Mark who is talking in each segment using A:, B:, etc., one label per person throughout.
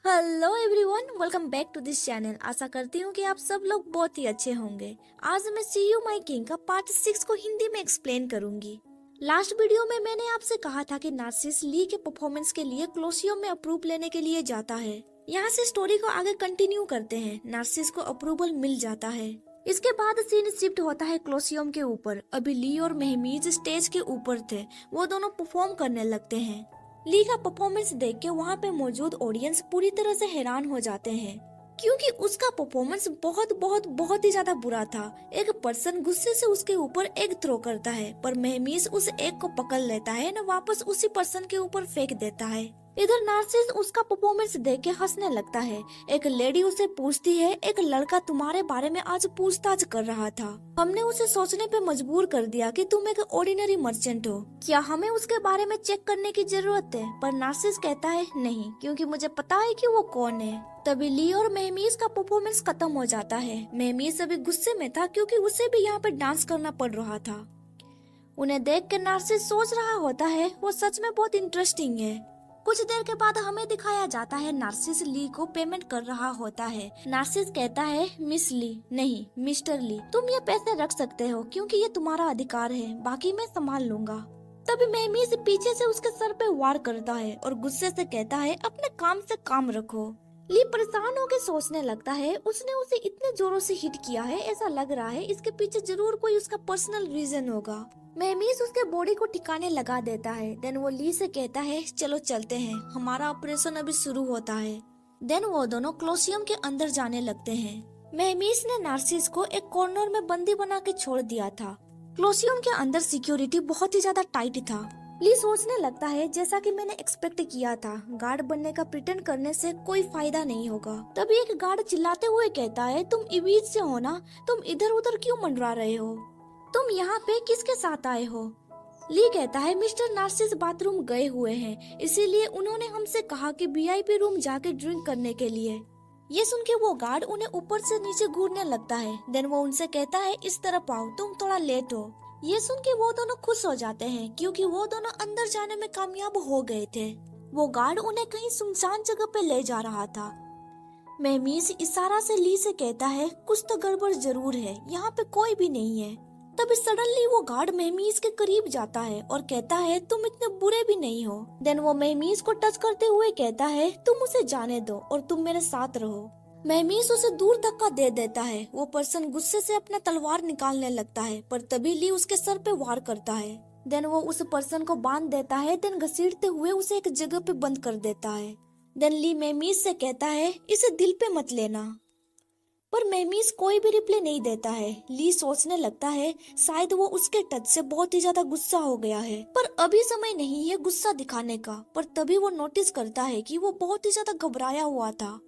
A: Hello everyone, welcome back to this channel. आशा करती हूँ कि आप सब लोग बहुत ही अच्छे होंगे। आज मैं सी यू माई किंग का पार्ट 6 को हिंदी में एक्सप्लेन करूंगी। लास्ट वीडियो में मैंने आपसे कहा था कि नार्सिस ली के परफॉर्मेंस के लिए कोलोसियम में अप्रूव लेने के लिए जाता है। यहाँ से स्टोरी को आगे कंटिन्यू करते हैं। नार्सिस को अप्रूवल मिल जाता है। इसके बाद सीन शिफ्ट होता है कोलोसियम के ऊपर। अभी ली और मेहमीज स्टेज के ऊपर थे। वो दोनों परफॉर्म करने लगते हैं। ली का परफॉर्मेंस देख के वहाँ पे मौजूद ऑडियंस पूरी तरह से हैरान हो जाते हैं, क्योंकि उसका परफॉर्मेंस बहुत ही ज्यादा बुरा था। एक पर्सन गुस्से से उसके ऊपर एग थ्रो करता है, पर मेहमीस उस एग को पकड़ लेता है न वापस उसी पर्सन के ऊपर फेंक देता है। इधर नार्सिस उसका परफॉर्मेंस देख के हंसने लगता है। एक लेडी उसे पूछती है, एक लड़का तुम्हारे बारे में आज पूछताछ कर रहा था। हमने उसे सोचने पे मजबूर कर दिया कि तुम एक ऑर्डिनरी मर्चेंट हो। क्या हमें उसके बारे में चेक करने की जरूरत है? पर नार्सिस कहता है नहीं, क्योंकि मुझे पता है कि वो कौन है। तभी ली और मेहमीस का परफॉर्मेंस खत्म हो जाता है। मेहमीस अभी गुस्से में था, क्योंकि उसे भी यहाँ पे डांस करना पड़ रहा था। उन्हें देख कर नार्सिस सोच रहा होता है, वो सच में बहुत इंटरेस्टिंग है। कुछ देर के बाद हमें दिखाया जाता है नार्सिस ली को पेमेंट कर रहा होता है। नार्सिस कहता है, मिस ली नहीं मिस्टर ली, तुम ये पैसे रख सकते हो क्योंकि ये तुम्हारा अधिकार है, बाकी मैं संभाल लूंगा। तभी मेहमीस पीछे से उसके सर पे वार करता है और गुस्से से कहता है, अपने काम से काम रखो। ली परेशान होकर सोचने लगता है, उसने उसे इतने जोरों से हिट किया है, ऐसा लग रहा है इसके पीछे जरूर कोई उसका पर्सनल रीजन होगा। मेहमीस उसके बॉडी को ठिकाने लगा देता है। देन वो ली से कहता है, चलो चलते हैं, हमारा ऑपरेशन अभी शुरू होता है। देन वो दोनों कोलोसियम के अंदर जाने लगते हैं। मेहमीस ने नार्सिस को एक कॉर्नर में बंदी बना के छोड़ दिया था। कोलोसियम के अंदर सिक्योरिटी बहुत ही ज्यादा टाइट था। ली सोचने लगता है, जैसा कि मैंने एक्सपेक्ट किया था, गार्ड बनने का प्रिटेंड करने से कोई फायदा नहीं होगा। तभी एक गार्ड चिल्लाते हुए कहता है, तुम इवीज से हो ना, तुम इधर उधर क्यों मंडरा रहे हो? तुम यहाँ पे किसके साथ आए हो? ली कहता है, मिस्टर नार्सिस बाथरूम गए हुए हैं, इसीलिए उन्होंने हमसे कहा कि वीआईपी रूम जाके ड्रिंक करने के लिए। ये सुन के वो गार्ड उन्हें ऊपर से नीचे घूरने लगता है। देन वो उनसे कहता है, इस तरफ आओ, तुम थोड़ा लेट हो। ये सुन के वो दोनों खुश हो जाते हैं, क्योंकि वो दोनों अंदर जाने में कामयाब हो गए थे। वो गार्ड उन्हें कहीं सुनसान जगह पे ले जा रहा था। मेहमीस इशारा से ली से कहता है, कुछ तो गड़बड़ जरूर है, यहाँ पे कोई भी नहीं है। तभी सडनली वो गार्ड मेहमीस के करीब जाता है और कहता है, तुम इतने बुरे भी नहीं हो। देन वो मेहमीस को टच करते हुए कहता है, तुम उसे जाने दो और तुम मेरे साथ रहो। मेहमीस उसे दूर धक्का दे देता है। वो पर्सन गुस्से से अपना तलवार निकालने लगता है, पर तभी ली उसके सर पे वार करता है। देन वो उस पर्सन को बांध देता है। देन घसीटते हुए उसे एक जगह पे बंद कर देता है। देन ली मेहमीस से कहता है, इसे दिल पे मत लेना। पर मेहमीस कोई भी रिप्लाई नहीं देता है। ली सोचने लगता है, शायद वो उसके टच से बहुत ही ज्यादा गुस्सा हो गया है, पर अभी समय नहीं है गुस्सा दिखाने का। पर तभी वो नोटिस करता है कि वो बहुत ही ज्यादा घबराया हुआ था।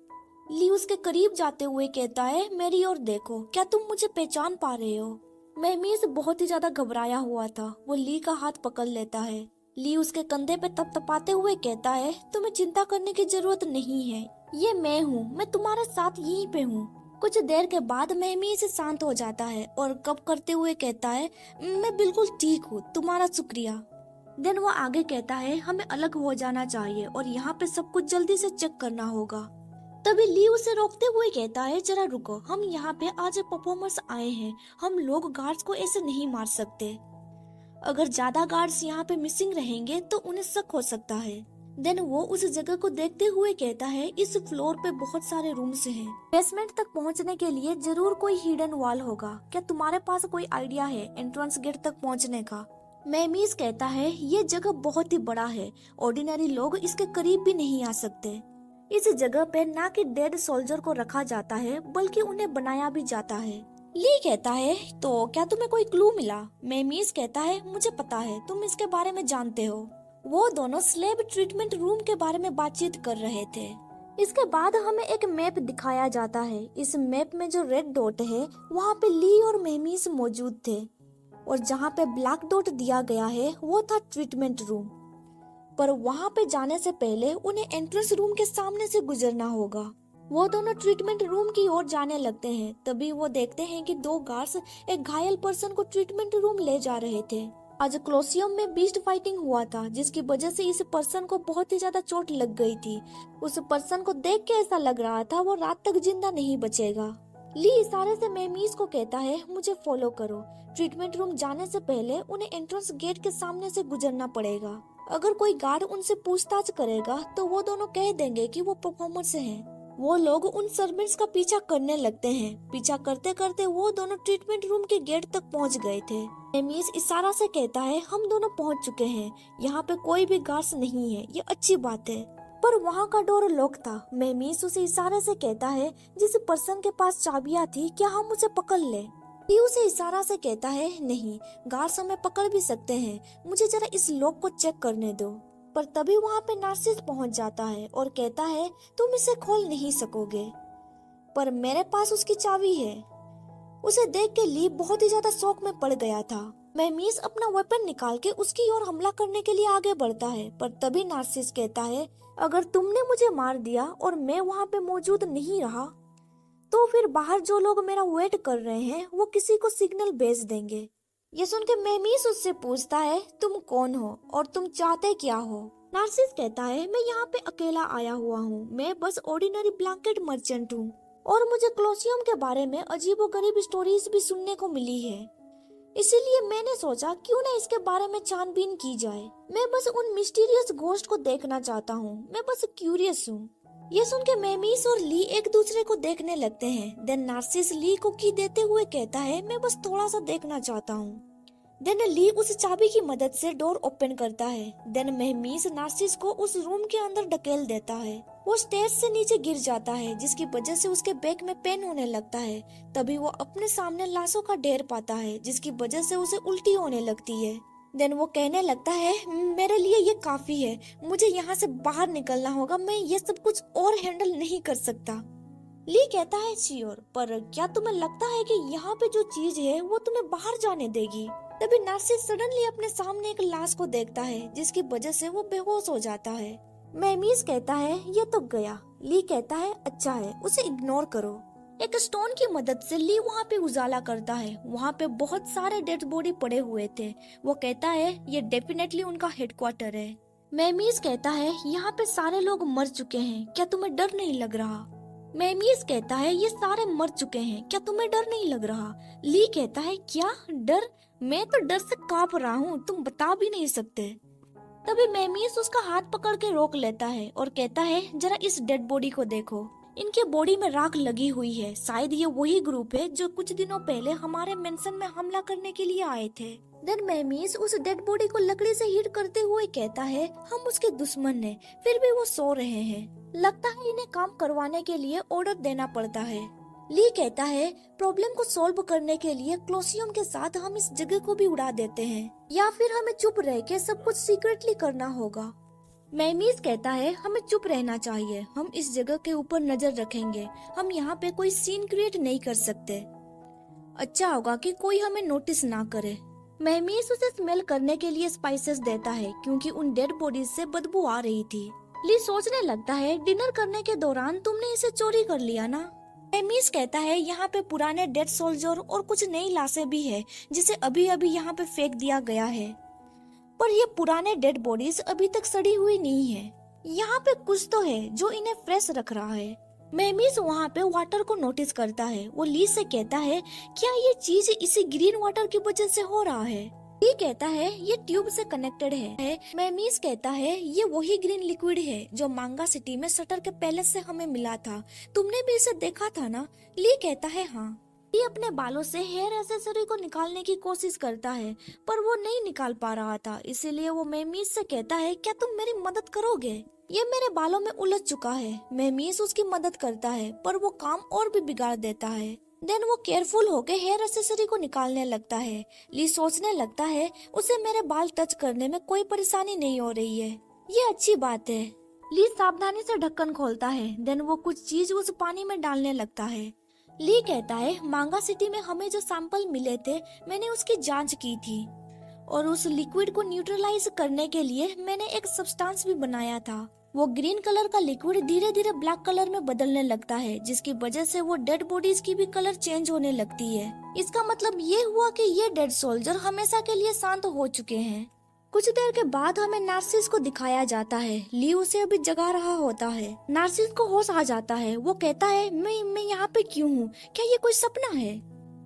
A: ली उसके करीब जाते हुए कहता है, मेरी ओर देखो, क्या तुम मुझे पहचान पा रहे हो? मेहमीस बहुत ही ज्यादा घबराया हुआ था। वो ली का हाथ पकड़ लेता है। ली उसके कंधे पे तपतपाते हुए कहता है, तुम्हें चिंता करने की जरूरत नहीं है, ये मैं हूँ, मैं तुम्हारे साथ यहीं पे हूँ। कुछ देर के बाद मेहमीस शांत हो जाता है और कब करते हुए कहता है, मैं बिल्कुल ठीक हूँ, तुम्हारा शुक्रिया। देन वो आगे कहता है, हमें अलग हो जाना चाहिए और यहाँ पे सब कुछ जल्दी से चेक करना होगा। तभी ली उसे रोकते हुए कहता है, जरा रुको, हम यहाँ पे आज परफॉर्मर्स आए हैं, हम लोग गार्ड्स को ऐसे नहीं मार सकते। अगर ज्यादा गार्ड्स यहाँ पे मिसिंग रहेंगे तो उन्हें शक हो सकता है। देन वो उस जगह को देखते हुए कहता है, इस फ्लोर पे बहुत सारे रूम्स हैं। बेसमेंट तक पहुँचने के लिए जरूर कोई हिडन वॉल होगा। क्या तुम्हारे पास कोई आइडिया है एंट्रेंस गेट तक पहुँचने का? मेहमीस कहता है, ये जगह बहुत ही बड़ा है, ऑर्डिनरी लोग इसके करीब भी नहीं आ सकते। इस जगह पे ना कि डेड सोल्जर को रखा जाता है, बल्कि उन्हें बनाया भी जाता है। ली कहता है, तो क्या तुम्हें कोई क्लू मिला? मेहमीस कहता है, मुझे पता है, तुम इसके बारे में जानते हो। वो दोनों स्लेब ट्रीटमेंट रूम के बारे में बातचीत कर रहे थे। इसके बाद हमें एक मैप दिखाया जाता है। इस मैप में जो रेड डॉट है, वहाँ पे ली और मेहमीस मौजूद थे, और जहाँ पे ब्लैक डॉट दिया गया है वो था ट्रीटमेंट रूम। पर वहाँ पे जाने से पहले उन्हें एंट्रेंस रूम के सामने से गुजरना होगा। वो दोनों ट्रीटमेंट रूम की ओर जाने लगते हैं। तभी वो देखते हैं कि दो गार्ड्स एक घायल पर्सन को ट्रीटमेंट रूम ले जा रहे थे। आज कोलोसियम में बीस्ट फाइटिंग हुआ था, जिसकी वजह से इस पर्सन को बहुत ही ज्यादा चोट लग गई थी। उस पर्सन को देख के ऐसा लग रहा था वो रात तक जिंदा नहीं बचेगा। ली इशारे से मेमीज को कहता है मुझे फॉलो करो। ट्रीटमेंट रूम जाने से पहले उन्हें एंट्रेंस गेट के सामने से गुजरना पड़ेगा। अगर कोई गार्ड उनसे पूछताछ करेगा तो वो दोनों कह देंगे कि वो परफॉर्मर से हैं। वो लोग उन सर्वेंट्स का पीछा करने लगते हैं। पीछा करते करते वो दोनों ट्रीटमेंट रूम के गेट तक पहुंच गए थे। मेमीज इशारा से कहता है हम दोनों पहुंच चुके हैं, यहाँ पे कोई भी गार्ड्स नहीं है, ये अच्छी बात है। पर वहाँ का डोर लॉक था। मेमीज उसे इशारे से कहता है जिस पर्सन के पास चाबियां थी क्या हम उसे पकड़ ले। ली उसे इशारा से कहता है नहीं, गार्ड्स हमें पकड़ भी सकते हैं, मुझे जरा इस लॉक को चेक करने दो। पर तभी वहाँ पे नार्सिस पहुँच जाता है और कहता है तुम इसे खोल नहीं सकोगे, पर मेरे पास उसकी चाबी है। उसे देख के ली बहुत ही ज्यादा शौक में पड़ गया था। मेमीज अपना वेपन निकाल के उसकी ओर हमला करने के लिए आगे बढ़ता है, पर तभी नार्सिस कहता है अगर तुमने मुझे मार दिया और मैं वहाँ पे मौजूद नहीं रहा तो फिर बाहर जो लोग मेरा वेट कर रहे हैं वो किसी को सिग्नल भेज देंगे। ये सुन के मेमीस उससे पूछता है तुम कौन हो और तुम चाहते क्या हो। नार्सिस कहता है मैं यहाँ पे अकेला आया हुआ हूँ, मैं बस ऑर्डिनरी ब्लैंकेट मर्चेंट हूँ और मुझे कोलोसियम के बारे में अजीबोगरीब स्टोरीज भी सुनने को मिली है, इसीलिए मैंने सोचा क्यों न इसके बारे में छानबीन की जाए। मैं बस उन मिस्टीरियस घोस्ट को देखना चाहता हूँ, मैं बस क्यूरियस हूँ। ये सुन के मेमीस और ली एक दूसरे को देखने लगते हैं। देन नार्सिस ली को की देते हुए कहता है मैं बस थोड़ा सा देखना चाहता हूँ। देन ली उस चाबी की मदद से डोर ओपन करता है। देन मेमीस नार्सिस को उस रूम के अंदर ढकेल देता है। वो स्टेज से नीचे गिर जाता है, जिसकी वजह से उसके बैक में पेन होने लगता है। तभी वो अपने सामने लाशों का ढेर पाता है, जिसकी वजह से उसे उल्टी होने लगती है। देन वो कहने लगता है मेरे लिए ये काफी है, मुझे यहाँ से बाहर निकलना होगा, मैं ये सब कुछ और हैंडल नहीं कर सकता। ली कहता है श्योर, पर क्या तुम्हें लगता है कि यहाँ पे जो चीज है वो तुम्हें बाहर जाने देगी? तभी नार्सिस सडनली अपने सामने एक लाश को देखता है, जिसकी वजह से वो बेहोश हो जाता है। मेमीज कहता है ये तो गया। ली कहता है अच्छा है, उसे इग्नोर करो। एक स्टोन की मदद से ली वहाँ पे उजाला करता है। वहाँ पे बहुत सारे डेड बॉडी पड़े हुए थे। वो कहता है ये डेफिनेटली उनका हेडक्वार्टर है। मेमीज कहता है यहाँ पे सारे लोग मर चुके हैं, क्या तुम्हें डर नहीं लग रहा? मेमीज कहता है ये सारे मर चुके हैं, क्या तुम्हें डर नहीं लग रहा? ली कहता है क्या डर? मैं तो डर से कांप रहा हूँ, तुम बता भी नहीं सकते। तभी मेमीज उसका हाथ पकड़ के रोक लेता है और कहता है जरा इस डेड बॉडी को देखो, इनके बॉडी में राख लगी हुई है। शायद ये वही ग्रुप है जो कुछ दिनों पहले हमारे मेंशन में हमला करने के लिए आए थे। देन मेमीज उस डेड बॉडी को लकड़ी से हिट करते हुए कहता है हम उसके दुश्मन हैं, फिर भी वो सो रहे हैं। लगता है इन्हें काम करवाने के लिए ऑर्डर देना पड़ता है। ली कहता है प्रॉब्लम को सॉल्व करने के लिए कोलोसियम के साथ हम इस जगह को भी उड़ा देते हैं, या फिर हमें चुप रह के सब कुछ सीक्रेटली करना होगा। मेमीज कहता है हमें चुप रहना चाहिए, हम इस जगह के ऊपर नजर रखेंगे, हम यहाँ पे कोई सीन क्रिएट नहीं कर सकते। अच्छा होगा कि कोई हमें नोटिस ना करे। मेमीज उसे स्मेल करने के लिए स्पाइसेस देता है, क्योंकि उन डेड बॉडीज से बदबू आ रही थी। ली सोचने लगता है डिनर करने के दौरान तुमने इसे चोरी कर लिया ना। मेमीज कहता है यहाँ पे पुराने डेड सोल्जर और कुछ नई लाशें भी है, जिसे अभी अभी यहाँ पे फेंक दिया गया है, पर ये पुराने डेड बॉडीज अभी तक सड़ी हुई नहीं है। यहाँ पे कुछ तो है जो इन्हें फ्रेश रख रहा है। मेमीज वहाँ पे वाटर को नोटिस करता है। वो ली से कहता है क्या ये चीज इसी ग्रीन वाटर की वजह से हो रहा है? ली कहता है ये ट्यूब से कनेक्टेड है। मेमीज कहता है ये वही ग्रीन लिक्विड है जो मांगा सिटी में शटर के पैलेस से हमें मिला था, तुमने भी इसे देखा था ना? ली कहता है हाँ। ली अपने बालों से हेयर एसेसरी को निकालने की कोशिश करता है, पर वो नहीं निकाल पा रहा था, इसीलिए वो मेमीज से कहता है क्या तुम मेरी मदद करोगे? ये मेरे बालों में उलझ चुका है। मेमीज उसकी मदद करता है, पर वो काम और भी बिगाड़ देता है। देन वो केयरफुल होके हेयर एसेसरी को निकालने लगता है। ली सोचने लगता है उसे मेरे बाल टच करने में कोई परेशानी नहीं हो रही है, ये अच्छी बात है। ली सावधानी से ढक्कन खोलता है। देन वो कुछ चीज उस पानी में डालने लगता है। ली कहता है मांगा सिटी में हमें जो सैंपल मिले थे मैंने उसकी जांच की थी, और उस लिक्विड को न्यूट्रलाइज करने के लिए मैंने एक सब्सटेंस भी बनाया था। वो ग्रीन कलर का लिक्विड धीरे धीरे ब्लैक कलर में बदलने लगता है, जिसकी वजह से वो डेड बॉडीज की भी कलर चेंज होने लगती है। इसका मतलब ये हुआ कि ये डेड सोल्जर हमेशा के लिए शांत हो चुके हैं। कुछ देर के बाद हमें नार्सिस को दिखाया जाता है। ली उसे अभी जगा रहा होता है। नार्सिस को होश आ जाता है। वो कहता है मैं यहाँ पे क्यों हूँ? क्या ये कोई सपना है?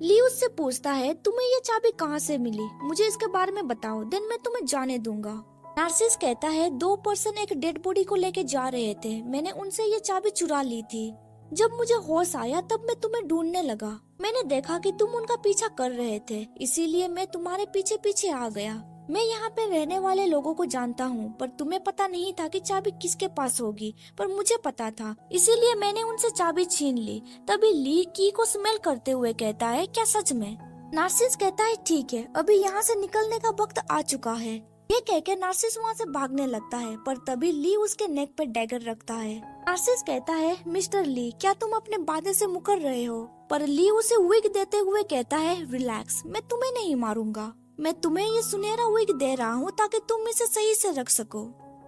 A: ली उससे पूछता है तुम्हें ये चाबी कहाँ से मिली? मुझे इसके बारे में बताओ, देन मैं तुम्हें जाने दूंगा। नार्सिस कहता है 2 पर्सन एक डेड बॉडी को लेके जा रहे थे। मैंने उनसे ये चाबी चुरा ली थी। जब मुझे होश आया तब मैं तुम्हें ढूंढने लगा। मैंने देखा कि तुम उनका पीछा कर रहे थे, इसीलिए मैं तुम्हारे पीछे पीछे आ गया। मैं यहाँ पे रहने वाले लोगों को जानता हूँ, पर तुम्हें पता नहीं था कि चाबी किसके पास होगी, पर मुझे पता था, इसीलिए मैंने उनसे चाबी छीन ली। तभी ली की को स्मेल करते हुए कहता है क्या सच में? नार्सिस कहता है ठीक है, अभी यहाँ से निकलने का वक्त आ चुका है। ये कहकर नार्सिस वहाँ से भागने लगता है, पर तभी ली उसके नेक पे डैगर रखता है। नार्सिस कहता है मिस्टर ली, क्या तुम अपने वादे से मुकर रहे हो? पर ली उसे विग देते हुए कहता है रिलैक्स, मैं तुम्हें नहीं मारूंगा। मैं तुम्हें ये सुनहरा विग दे रहा हूँ ताकि तुम इसे सही से रख सको।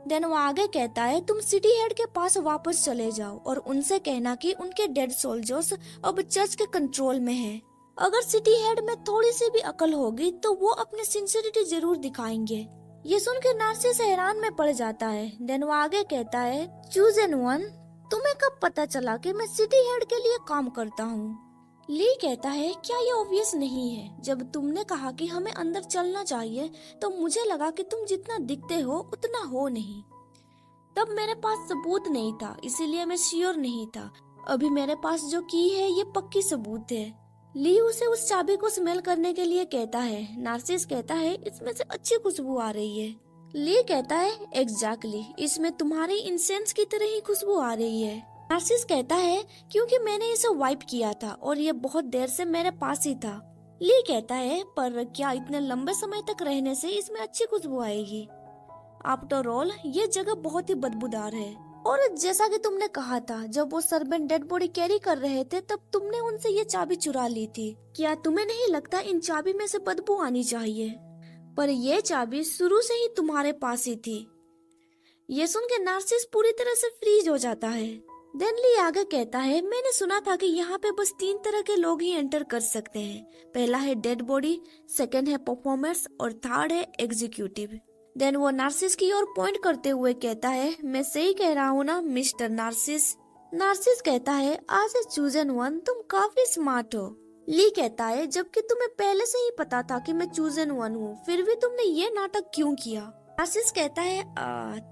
A: देन वो आगे कहता है तुम सिटी हेड के पास वापस चले जाओ और उनसे कहना कि उनके डेड सोल्जर्स अब चर्च के कंट्रोल में है। अगर सिटी हेड में थोड़ी सी भी अकल होगी तो वो अपनी सिंसियरिटी जरूर दिखाएंगे। ये सुन के नार्सिस हैरान में पड़ जाता है। देन वो आगे कहता है चूज एन वन, तुम्हें कब पता चला कि मैं सिटी हेड के लिए काम करता हूँ? ली कहता है क्या ये ऑब्वियस नहीं है? जब तुमने कहा कि हमें अंदर चलना चाहिए तो मुझे लगा कि तुम जितना दिखते हो उतना हो नहीं। तब मेरे पास सबूत नहीं था, इसीलिए मैं श्योर नहीं था। अभी मेरे पास जो की है ये पक्की सबूत है। ली उसे उस चाबी को स्मेल करने के लिए कहता है। नार्सिस कहता है इसमें से अच्छी खुशबू आ रही है। ली कहता है एग्जैक्टली, इसमें तुम्हारी इंसेंस की तरह ही खुशबू आ रही है। नार्सिस कहता है क्योंकि मैंने इसे वाइप किया था और ये बहुत देर से मेरे पास ही था। ली कहता है पर क्या इतने लंबे समय तक रहने से इसमें अच्छी खुशबू आएगी? आफ्टर ऑल ये जगह बहुत ही बदबूदार है, और जैसा कि तुमने कहा था जब वो सर्वेंट डेड बॉडी कैरी कर रहे थे तब तुमने उनसे ये चाबी चुरा ली थी। क्या तुम्हें नहीं लगता इन चाबी में से बदबू आनी चाहिए? पर ये चाबी शुरू से ही तुम्हारे पास ही थी। ये सुन के नार्सिस पूरी तरह से फ्रीज हो जाता है। देन ली आगे कहता है मैंने सुना था कि यहाँ पे बस 3 तरह के लोग ही एंटर कर सकते हैं। पहला है डेड बॉडी, सेकंड है परफॉर्मर्स और थर्ड है एग्जीक्यूटिव। देन वो नार्सिस की ओर पॉइंट करते हुए कहता है मैं सही कह रहा हूँ ना मिस्टर नार्सिस? नार्सिस कहता है आज ए चूजन वन, तुम काफी स्मार्ट हो। ली कहता है जबकि तुम्हें पहले से ही पता था कि मैं चूजन वन हूँ, फिर भी तुमने ये नाटक क्यों किया? नार्सिस कहता है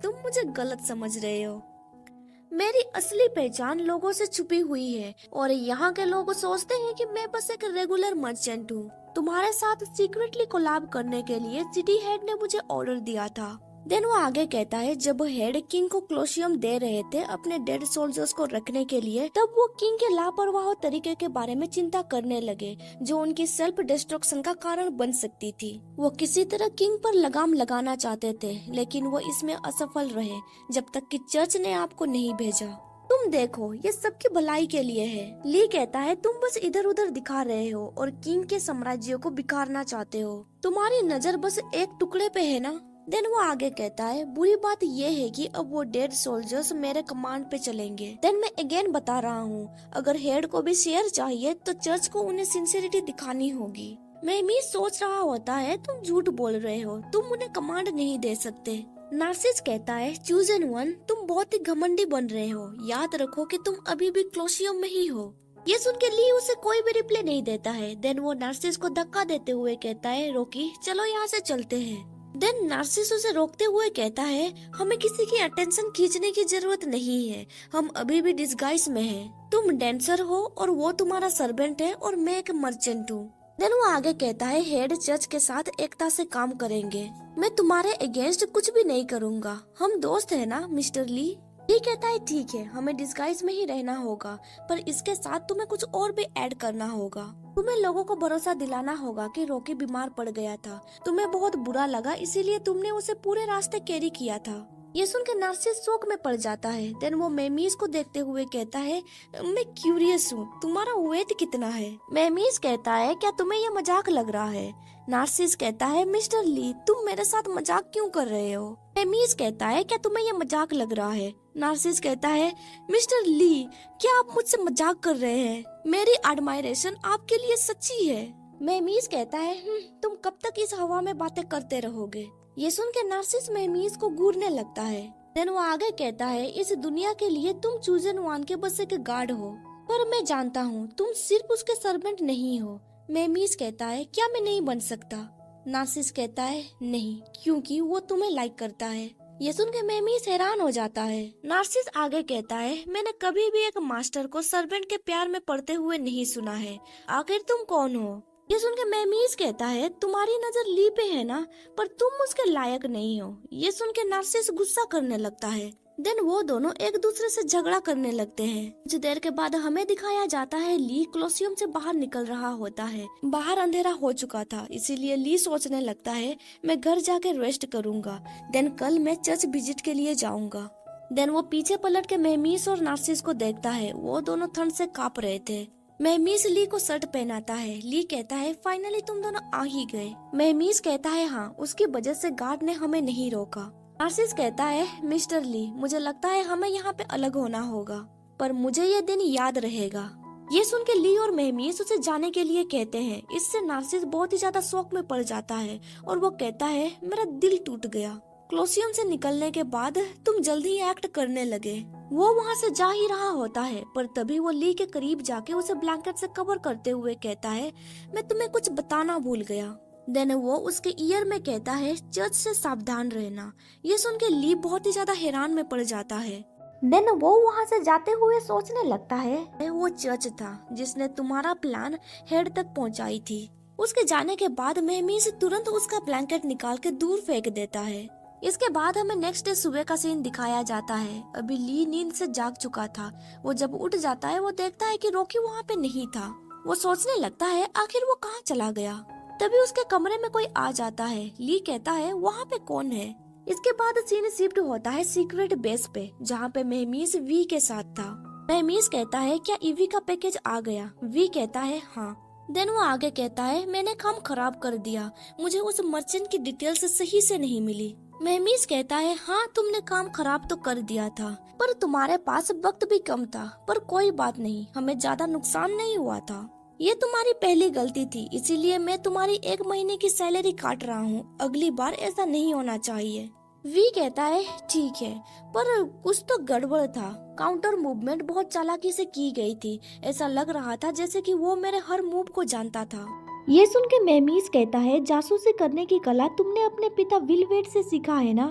A: तुम मुझे गलत समझ रहे हो। मेरी असली पहचान लोगों से छुपी हुई है और यहाँ के लोग सोचते हैं कि मैं बस एक रेगुलर मर्चेंट हूँ। तुम्हारे साथ सीक्रेटली कोलैब करने के लिए सिटी हेड ने मुझे ऑर्डर दिया था। देन वो आगे कहता है जब हेड किंग को क्लोशियम दे रहे थे अपने डेड सोल्जर्स को रखने के लिए, तब वो किंग के लापरवाह तरीके के बारे में चिंता करने लगे जो उनकी सेल्फ डिस्ट्रक्शन का कारण बन सकती थी। वो किसी तरह किंग पर लगाम लगाना चाहते थे, लेकिन वो इसमें असफल रहे जब तक कि चर्च ने आपको नहीं भेजा। तुम देखो ये सबकी भलाई के लिए है। ली कहता है तुम बस इधर उधर दिखा रहे हो और किंग के साम्राज्य को बिखारना चाहते हो। तुम्हारी नजर बस एक टुकड़े पे है ना? देन वो आगे कहता है बुरी बात ये है कि अब वो डेड सोल्जर्स मेरे कमांड पे चलेंगे। देन मैं अगेन बता रहा हूँ अगर हेड को भी शेयर चाहिए तो चर्च को उन्हें सिंसियरिटी दिखानी होगी। मैं भी सोच रहा होता है तुम झूठ बोल रहे हो, तुम उन्हें कमांड नहीं दे सकते। नार्सिस कहता है चूज एन वन, तुम बहुत ही घमंडी बन रहे हो। याद रखो कि तुम अभी भी क्लोशियम में ही हो। ये सुन के ली उसे कोई भी रिप्लाई नहीं देता है। देन वो नार्सिस को धक्का देते हुए कहता है रोकी चलो यहाँ से चलते हैं। देन नार्सिस उसे रोकते हुए कहता है हमें किसी की अटेंशन खींचने की जरूरत नहीं है, हम अभी भी डिस्गाइज में हैं। तुम डांसर हो और वो तुम्हारा सर्वेंट है और मैं एक मर्चेंट हूँ। देन वो आगे कहता है हेड चर्च के साथ एकता से काम करेंगे, मैं तुम्हारे अगेंस्ट कुछ भी नहीं करूँगा, हम दोस्त है ना मिस्टर ली? ली कहता है ठीक है हमें डिस्गाइज में ही रहना होगा, पर इसके साथ तुम्हें कुछ और भी ऐड करना होगा। तुम्हें लोगों को भरोसा दिलाना होगा कि रॉकी बीमार पड़ गया था, तुम्हें बहुत बुरा लगा इसीलिए तुमने उसे पूरे रास्ते कैरी किया था। ये सुन के नार्सिस शौक में पड़ जाता है। देन वो मेमीज को देखते हुए कहता है, मैं क्यूरियस हूँ, तुम्हारा वेट कितना है? मेमीज कहता है, क्या तुम्हें ये मजाक लग रहा है? नार्सिस कहता है, मिस्टर ली, तुम मेरे साथ मजाक क्यों कर रहे हो? मेमीज कहता है, क्या तुम्हें ये मजाक लग रहा है? नार्सिस कहता है, मिस्टर ली, क्या आप मुझसे मजाक कर रहे हैं? मेरी एडमायरेशन आपके लिए सच्ची है। मेमीज कहता है, तुम कब तक इस हवा में बातें करते रहोगे? ये सुन के नार्सिस मेमीज को घूरने लगता है। देन वो आगे कहता है, इस दुनिया के लिए तुम चूजन वन के बस एक गार्ड हो, पर मैं जानता हूँ तुम सिर्फ उसके सर्वेंट नहीं हो। मेमीज कहता है, क्या मैं नहीं बन सकता? नार्सिस कहता है, नहीं, क्योंकि वो तुम्हें लाइक करता है। ये सुन के मेमीज हैरान हो जाता है। नार्सिस आगे कहता है, मैंने कभी भी एक मास्टर को सर्वेंट के प्यार में पड़ते हुए नहीं सुना है, आखिर तुम कौन हो? ये सुन के मेमीज कहता है, तुम्हारी नजर ली पे है ना, पर तुम उसके लायक नहीं हो। ये सुन के नार्सिस गुस्सा करने लगता है। देन वो दोनों एक दूसरे से झगड़ा करने लगते हैं। कुछ देर के बाद हमें दिखाया जाता है, ली कोलोसियम से बाहर निकल रहा होता है। बाहर अंधेरा हो चुका था, इसीलिए ली सोचने लगता है, मैं घर जाके रेस्ट करूंगा, देन कल मैं चर्च विजिट के लिए जाऊंगा। देन वो पीछे पलट के मेमीज और नार्सिस को देखता है। वो दोनों ठंड से कांप रहे थे। मेमीज ली को शर्ट पहनाता है। ली कहता है, फाइनली तुम दोनों आ ही गए। मेमीज कहता है, हाँ, उसकी वजह से गार्ड ने हमें नहीं रोका। नार्सिस कहता है, मिस्टर ली, मुझे लगता है हमें यहाँ पे अलग होना होगा, पर मुझे ये दिन याद रहेगा। ये सुन के ली और मेमीज उसे जाने के लिए कहते हैं। इससे नार्सिस बहुत ही ज्यादा शौक में पड़ जाता है और वो कहता है, मेरा दिल टूट गया। कोलोसियम से निकलने के बाद तुम जल्दी एक्ट करने लगे। वो वहाँ से जा ही रहा होता है, पर तभी वो ली के करीब जाके उसे ब्लैंकेट से कवर करते हुए कहता है, मैं तुम्हें कुछ बताना भूल गया। देन वो उसके ईयर में कहता है, चर्च से सावधान रहना। ये सुन के ली बहुत ही ज्यादा हैरान में पड़ जाता है। देन वो वहाँ से जाते हुए सोचने लगता है, वो चर्च था जिसने तुम्हारा प्लान हेड तक पहुँचाई थी। उसके जाने के बाद मेमीज तुरंत उसका ब्लैंकेट निकाल के दूर फेंक देता है। इसके बाद हमें नेक्स्ट डे सुबह का सीन दिखाया जाता है। अभी ली नींद से जाग चुका था। वो जब उठ जाता है, वो देखता है कि रॉकी वहाँ पे नहीं था। वो सोचने लगता है, आखिर वो कहाँ चला गया। तभी उसके कमरे में कोई आ जाता है। ली कहता है, वहाँ पे कौन है? इसके बाद सीन शिफ्ट होता है सीक्रेट बेस पे, जहाँ पे मेहमीज वी के साथ था। मेहमीज कहता है, क्या ईवी का पैकेज आ गया? वी कहता है, हाँ। देन वो आगे कहता है, मैंने काम खराब कर दिया, मुझे उस मर्चेंट की डिटेल्स सही से नहीं मिली। मेहमीज कहता है, हाँ, तुमने काम खराब तो कर दिया था, पर तुम्हारे पास वक्त भी कम था, पर कोई बात नहीं, हमें ज्यादा नुकसान नहीं हुआ था। ये तुम्हारी पहली गलती थी, इसीलिए मैं तुम्हारी 1 महीने की सैलरी काट रहा हूँ। अगली बार ऐसा नहीं होना चाहिए। वी कहता है, ठीक है, पर कुछ तो गड़बड़ था। काउंटर मूवमेंट बहुत चालाकी से की गई थी। ऐसा लग रहा था जैसे कि वो मेरे हर मूव को जानता था। ये सुन के मेहमीज कहता है, जासूसी करने की कला तुमने अपने पिता विलवेट से सीखा है ना?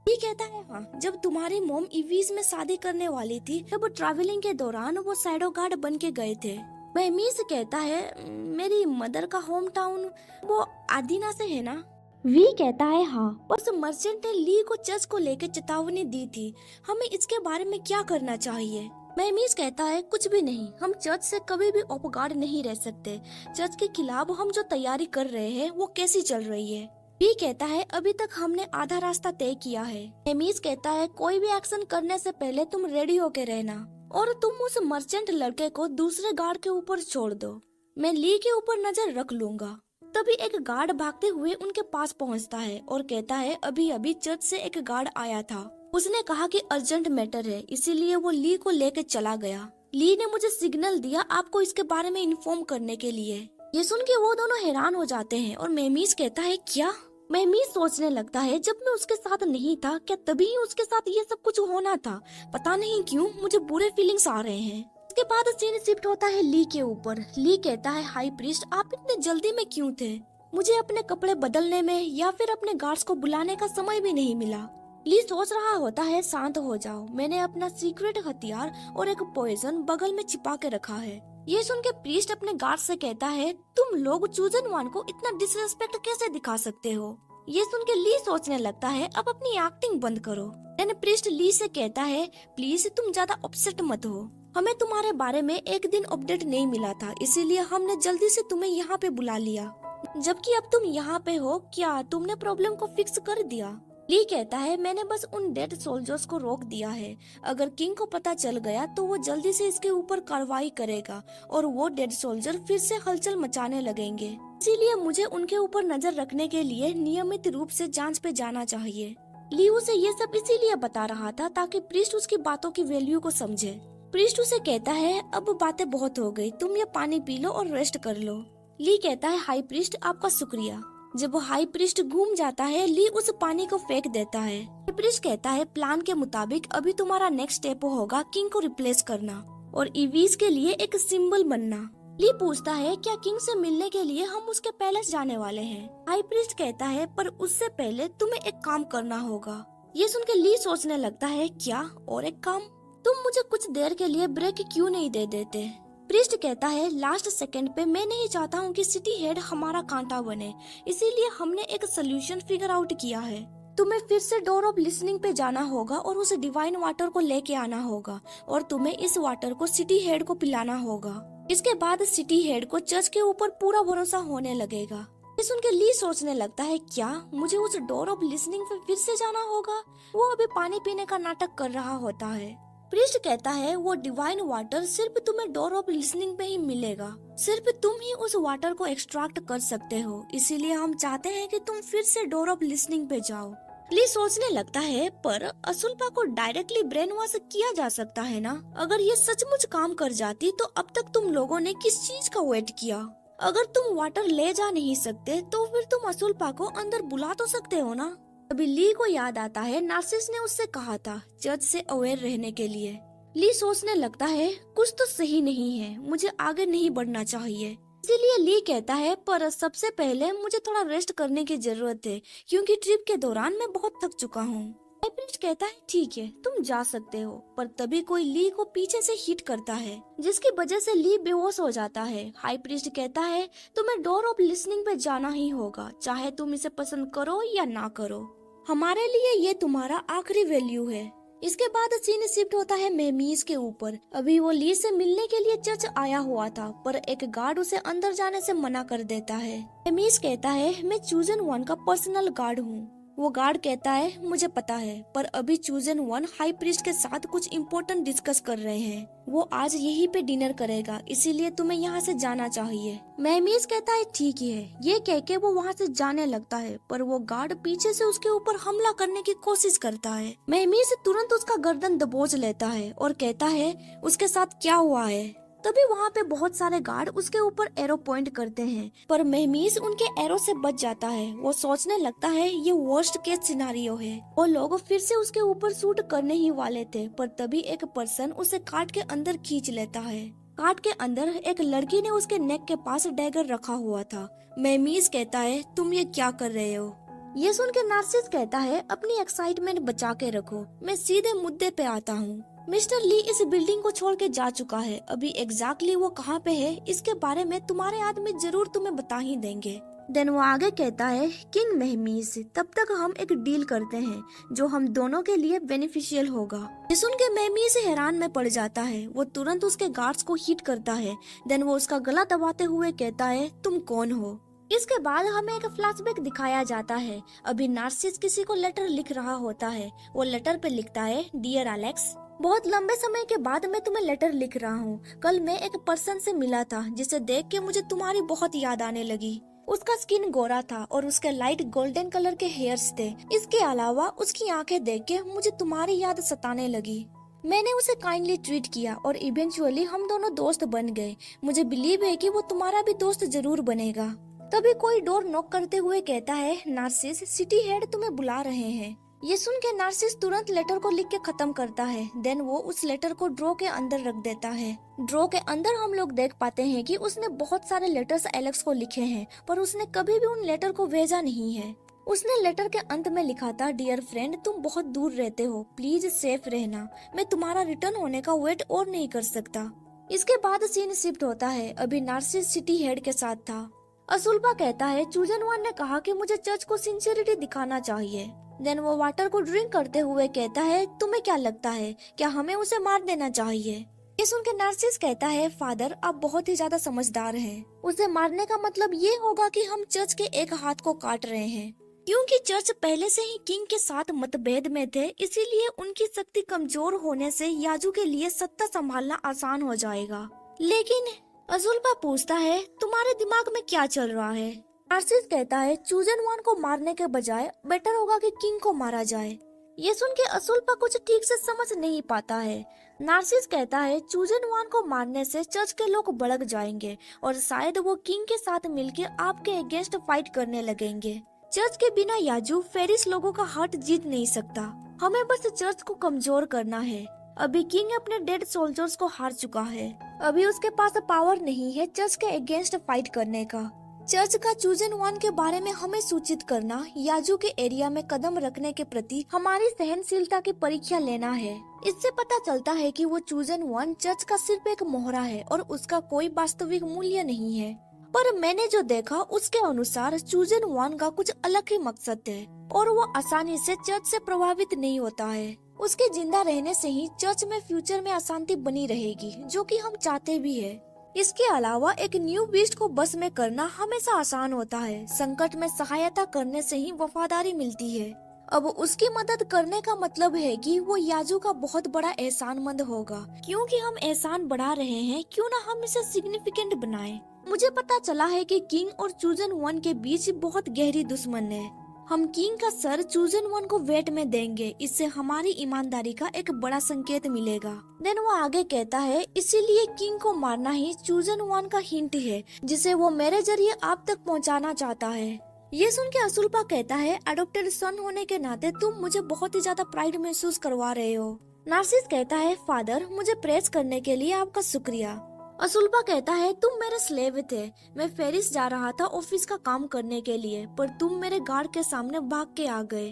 A: ये कहता है, हाँ, जब तुम्हारी मॉम इवीज में शादी करने वाली थी, तब ट्रैवलिंग के दौरान वो शैडो गार्ड बन के गए थे। मेहमीज कहता है, मेरी मदर का होम टाउन वो आदिना से है ना? वी कहता है, हाँ, पर मर्चेंट ने ली को चर्च को लेकर चेतावनी दी थी, हमें इसके बारे में क्या करना चाहिए? मेहमीज कहता है, कुछ भी नहीं, हम चर्च से कभी भी ऑफ गार्ड नहीं रह सकते। चर्च के खिलाफ हम जो तैयारी कर रहे हैं वो कैसी चल रही है? वी कहता है, अभी तक हमने आधा रास्ता तय किया है। मेहमीज कहता है, कोई भी एक्शन करने से पहले तुम रेडी होके रहना, और तुम उस मर्चेंट लड़के को दूसरे गार्ड के ऊपर छोड़ दो, मैं ली के ऊपर नजर रख लूंगा। तभी एक गार्ड भागते हुए उनके पास पहुंचता है और कहता है, अभी अभी चर्च से एक गार्ड आया था, उसने कहा कि अर्जेंट मैटर है, इसीलिए वो ली को लेकर चला गया। ली ने मुझे सिग्नल दिया आपको इसके बारे में इन्फॉर्म करने के लिए। ये सुन के वो दोनों हैरान हो जाते हैं और मेहमीज कहता है, क्या? मेहमीज सोचने लगता है, जब मैं उसके साथ नहीं था, क्या तभी उसके साथ ये सब कुछ होना था? पता नहीं क्यों मुझे बुरे फीलिंग्स आ रहे हैं। इसके बाद सीन शिफ्ट होता है ली के ऊपर। ली कहता है, हाई प्रीस्ट, आप इतने जल्दी में क्यों थे? मुझे अपने कपड़े बदलने में या फिर अपने गार्ड्स को बुलाने का समय भी नहीं मिला। ली सोच रहा होता है, शांत हो जाओ, मैंने अपना सीक्रेट हथियार और एक पॉइजन बगल में छिपा के रखा है। ये सुन के प्रीस्ट अपने गार्ड से कहता है, तुम लोग चूजन वन को इतना डिसरेस्पेक्ट कैसे दिखा सकते हो? ये सुन के ली सोचने लगता है, अब अपनी एक्टिंग बंद करो। देन प्रीस्ट ली से कहता है, प्लीज तुम ज्यादा अपसेट मत हो, हमें तुम्हारे बारे में एक दिन अपडेट नहीं मिला था, इसीलिए हमने जल्दी से तुम्हें यहाँ पे बुला लिया, जबकि अब तुम यहाँ पे हो। क्या तुमने प्रॉब्लम को फिक्स कर दिया? ली कहता है मैंने बस उन डेड सोल्जर्स को रोक दिया है। अगर किंग को पता चल गया तो वो जल्दी से इसके ऊपर कार्रवाई करेगा और वो डेड सोल्जर फिर से हलचल मचाने लगेंगे। इसीलिए मुझे उनके ऊपर नजर रखने के लिए नियमित रूप से जांच पे जाना चाहिए। ली उसे ये सब इसीलिए बता रहा था ताकि प्रीस्ट उसकी बातों की वैल्यू को समझे। प्रीस्ट उसे कहता है अब बातें बहुत हो गई, तुम ये पानी पी लो और रेस्ट कर लो। ली कहता है हाई प्रीस्ट आपका शुक्रिया। जब वो हाई प्रीस्ट घूम जाता है ली उस पानी को फेंक देता है। हाई प्रीस्ट कहता है प्लान के मुताबिक अभी तुम्हारा नेक्स्ट स्टेप होगा किंग को रिप्लेस करना और ईवीज के लिए एक सिंबल बनना। ली पूछता है क्या किंग से मिलने के लिए हम उसके पैलेस जाने वाले हैं। हाई प्रीस्ट कहता है पर उससे पहले तुम्हें एक काम करना होगा। ये सुनकर ली सोचने लगता है क्या और एक काम, तुम मुझे कुछ देर के लिए ब्रेक क्यों नहीं दे देते। प्रीस्ट कहता है लास्ट सेकंड पे मैं नहीं चाहता हूँ कि सिटी हेड हमारा कांटा बने, इसीलिए हमने एक सोल्यूशन फिगर आउट किया है। तुम्हें फिर से डोर ऑफ लिसनिंग पे जाना होगा और उस डिवाइन वाटर को लेके आना होगा और तुम्हें इस वाटर को सिटी हेड को पिलाना होगा। इसके बाद सिटी हेड को चर्च के ऊपर पूरा भरोसा होने लगेगा। ये सुनकर ली सोचने लगता है क्या मुझे उस डोर ऑफ लिसनिंग पे फिर से जाना होगा। वो अभी पानी पीने का नाटक कर रहा होता है। प्रीस्ट कहता है वो डिवाइन वाटर सिर्फ तुम्हें डोर ऑफ लिसनिंग पे ही मिलेगा, सिर्फ तुम ही उस वाटर को एक्सट्रैक्ट कर सकते हो, इसीलिए हम चाहते हैं कि तुम फिर से डोर ऑफ लिसनिंग पे जाओ। ली सोचने लगता है पर असुल्पा को डायरेक्टली ब्रेन वॉश किया जा सकता है ना। अगर ये सचमुच काम कर जाती तो अब तक तुम लोगों ने किस चीज का वेट किया। अगर तुम वाटर ले जा नहीं सकते तो फिर तुम असुल्पा को अंदर बुला तो सकते हो ना। अभी ली को याद आता है नार्सिस ने उससे कहा था चर्च से अवेयर रहने के लिए। ली सोचने लगता है कुछ तो सही नहीं है, मुझे आगे नहीं बढ़ना चाहिए। इसीलिए ली कहता है पर सबसे पहले मुझे थोड़ा रेस्ट करने की जरूरत है क्योंकि ट्रिप के दौरान मैं बहुत थक चुका हूँ। हाई प्रीस्ट कहता है ठीक है तुम जा सकते हो, पर तभी कोई ली को पीछे से हिट करता है जिसकी वजह से ली बेहोश हो जाता है। हाई प्रीस्ट कहता है तुम्हें डोर ऑफ लिसनिंग पे जाना ही होगा, चाहे तुम इसे पसंद करो या ना करो, हमारे लिए ये तुम्हारा आखिरी वैल्यू है। इसके बाद सीन शिफ्ट होता है मेमीज के ऊपर। अभी वो ली से मिलने के लिए चर्च आया हुआ था पर एक गार्ड उसे अंदर जाने से मना कर देता है। मेमीज कहता है मैं चूजन वन का पर्सनल गार्ड हूँ। वो गार्ड कहता है मुझे पता है पर अभी चूजन वन हाई प्रीस्ट के साथ कुछ इम्पोर्टेंट डिस्कस कर रहे हैं। वो आज यहीं पे डिनर करेगा इसीलिए तुम्हें यहाँ से जाना चाहिए। मेमीज कहता है ठीक है। ये कह के वो वहाँ से जाने लगता है पर वो गार्ड पीछे से उसके ऊपर हमला करने की कोशिश करता है। मेमीज तुरंत उसका गर्दन दबोच लेता है और कहता है उसके साथ क्या हुआ है। तभी वहाँ पे बहुत सारे गार्ड उसके ऊपर एरो पॉइंट करते हैं पर मेहमीज उनके एरो से बच जाता है। वो सोचने लगता है ये वर्स्ट केस सिनारियो है। वो लोग फिर से उसके ऊपर शूट करने ही वाले थे पर तभी एक पर्सन उसे काट के अंदर खींच लेता है। काट के अंदर एक लड़की ने उसके नेक के पास डैगर रखा हुआ था। मेहमीज कहता है तुम ये क्या कर रहे हो। ये सुन के नार्सिस कहता है अपनी एक्साइटमेंट बचा के रखो, मैं सीधे मुद्दे पे आता हूँ। मिस्टर ली इस बिल्डिंग को छोड़ के जा चुका है, अभी एग्जैक्टली वो कहाँ पे है इसके बारे में तुम्हारे आदमी जरूर तुम्हें बता ही देंगे। देन वो आगे कहता है किंग मेहमीज तब तक हम एक डील करते हैं जो हम दोनों के लिए बेनिफिशियल होगा। ये सुन के मेहमीज हैरान में पड़ जाता है। वो तुरंत उसके गार्ड्स को हिट करता है। देन वो उसका गला दबाते हुए कहता है तुम कौन हो। इसके बाद हमें एक फ्लैशबैक दिखाया जाता है। अभी नार्सिस किसी को लेटर लिख रहा होता है। वो लेटर पे लिखता है डियर एलेक्स, बहुत लंबे समय के बाद मैं तुम्हें लेटर लिख रहा हूँ। कल मैं एक पर्सन से मिला था जिसे देख के मुझे तुम्हारी बहुत याद आने लगी। उसका स्किन गोरा था और उसके लाइट गोल्डन कलर के हेयर्स थे। इसके अलावा उसकी आंखें देख के मुझे तुम्हारी याद सताने लगी। मैंने उसे काइंडली ट्रीट किया और इवेंचुअली हम दोनों दोस्त बन गए। मुझे बिलीव है कि वो तुम्हारा भी दोस्त जरूर बनेगा। तभी कोई डोर नॉक करते हुए कहता है नार्सिस सिटी हेड तुम्हें बुला रहे हैं। ये सुन के नार्सिस तुरंत लेटर को लिख के खत्म करता है। देन वो उस लेटर को ड्रॉ के अंदर रख देता है। ड्रॉ के अंदर हम लोग देख पाते हैं कि उसने बहुत सारे लेटर्स एलेक्स को लिखे हैं पर उसने कभी भी उन लेटर को भेजा नहीं है। उसने लेटर के अंत में लिखा था डियर फ्रेंड तुम बहुत दूर रहते हो, प्लीज सेफ रहना, मैं तुम्हारा रिटर्न होने का वेट और नहीं कर सकता। इसके बाद सीन शिफ्ट होता है। अभी नार्सिस सिटी हेड के साथ था। असुल्पा कहता है चूजन वन ने कहा कि मुझे चर्च को सिंसियरिटी दिखाना चाहिए। देन वो वाटर को ड्रिंक करते हुए कहता है तुम्हें क्या लगता है क्या हमें उसे मार देना चाहिए। ये सुन के नार्सिस कहता है फादर आप बहुत ही ज्यादा समझदार हैं। उसे मारने का मतलब ये होगा कि हम चर्च के एक हाथ को काट रहे हैं। क्योंकि चर्च पहले से ही किंग के साथ मतभेद में थे, इसीलिए उनकी शक्ति कमजोर होने से याजू के लिए सत्ता संभालना आसान हो जाएगा। लेकिन अजुल्फा पूछता है, तुम्हारे दिमाग में क्या चल रहा है? नार्सिस कहता है, चूजन वन को मारने के बजाय बेटर होगा कि किंग को मारा जाए। ये सुन के अजुल्फा कुछ ठीक से समझ नहीं पाता है। नार्सिस कहता है, चूजन वन को मारने से चर्च के लोग भड़क जाएंगे और शायद वो किंग के साथ मिलकर आपके अगेंस्ट फाइट करने लगेंगे। चर्च के बिना याजू फेरिस लोगों का हार्ट जीत नहीं सकता। हमें बस चर्च को कमजोर करना है। अभी किंग अपने डेड सोल्जर्स को हार चुका है। अभी उसके पास पावर नहीं है चर्च के अगेंस्ट फाइट करने का। चर्च का चूजन वन के बारे में हमें सूचित करना याजू के एरिया में कदम रखने के प्रति हमारी सहनशीलता की परीक्षा लेना है। इससे पता चलता है कि वो चूजन वन चर्च का सिर्फ एक मोहरा है और उसका कोई वास्तविक मूल्य नहीं है। पर मैंने जो देखा उसके अनुसार चूजन वन का कुछ अलग ही मकसद है और वो आसानी से चर्च से प्रभावित नहीं होता है। उसके जिंदा रहने से ही चर्च में फ्यूचर में अशांति बनी रहेगी, जो कि हम चाहते भी है। इसके अलावा एक न्यू बीस्ट को बस में करना हमेशा आसान होता है। संकट में सहायता करने से ही वफादारी मिलती है। अब उसकी मदद करने का मतलब है कि वो याजू का बहुत बड़ा एहसानमंद होगा। क्योंकि हम एहसान बढ़ा रहे हैं, क्यों ना हम इसे सिग्निफिकेंट बनाएं। मुझे पता चला है कि किंग और चूजन वन के बीच बहुत गहरी दुश्मन है। हम किंग का सर चूजन वन को वेट में देंगे। इससे हमारी ईमानदारी का एक बड़ा संकेत मिलेगा। देन वो आगे कहता है, इसीलिए किंग को मारना ही चूजन वन का हिंट है, जिसे वो मेरे जरिए आप तक पहुंचाना चाहता है। ये सुन के अजुल्फा कहता है, अडॉप्टेड सन होने के नाते तुम मुझे बहुत ही ज्यादा प्राइड महसूस करवा रहे हो। नार्सिस कहता है, फादर, मुझे प्रेस करने के लिए आपका शुक्रिया। अजुल्फा कहता है, तुम मेरे स्लेव थे। मैं फेरिस जा रहा था ऑफिस का काम करने के लिए, पर तुम मेरे गार्ड के सामने भाग के आ गए।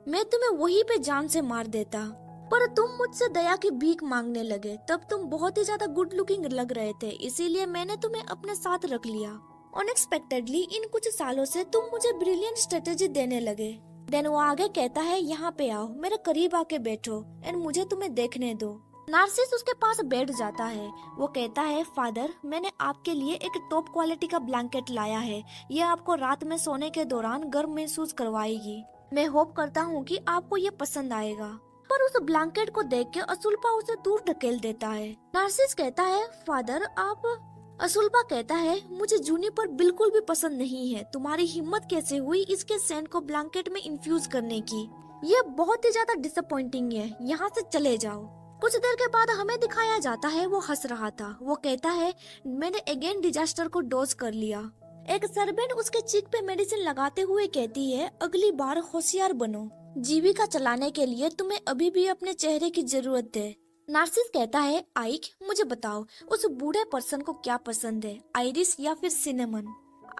A: मैं तुम्हें वहीं पे जान से मार देता, पर तुम मुझसे दया की भीख मांगने लगे। तब तुम बहुत ही ज्यादा गुड लुकिंग लग रहे थे, इसीलिए मैंने तुम्हें अपने साथ रख लिया। अनएक्सपेक्टेडली इन कुछ सालों से तुम मुझे ब्रिलियंट स्ट्रेटेजी देने लगे। देन वो आगे कहता है, यहाँ पे आओ, मेरे करीब आके बैठो एंड मुझे तुम्हें देखने दो। नार्सिस उसके पास बैठ जाता है। वो कहता है, फादर, मैंने आपके लिए एक टॉप क्वालिटी का ब्लैंकेट लाया है। ये आपको रात में सोने के दौरान गर्म महसूस करवाएगी। मैं होप करता हूँ कि आपको ये पसंद आएगा। पर उस ब्लैंकेट को देख के अजुल्फा उसे दूर ढकेल देता है। नार्सिस कहता है, फादर आप। अजुल्फा कहता है, मुझे जूनिपर बिल्कुल भी पसंद नहीं है। तुम्हारी हिम्मत कैसे हुई इसके सेंट को ब्लैंकेट में इन्फ्यूज करने की? ये बहुत ही ज्यादा डिसअपॉइंटिंग है। यहाँ से चले जाओ। कुछ देर के बाद हमें दिखाया जाता है वो हंस रहा था। वो कहता है, मैंने अगेन डिजास्टर को डोज कर लिया। एक सर्वेंट उसके चीक पे मेडिसिन लगाते हुए कहती है, अगली बार होशियार बनो। जीविका चलाने के लिए तुम्हें अभी भी अपने चेहरे की जरूरत है। नार्सिस कहता है, आइक, मुझे बताओ उस बूढ़े पर्सन को क्या पसंद है, आइरिस या फिर सिनेमन?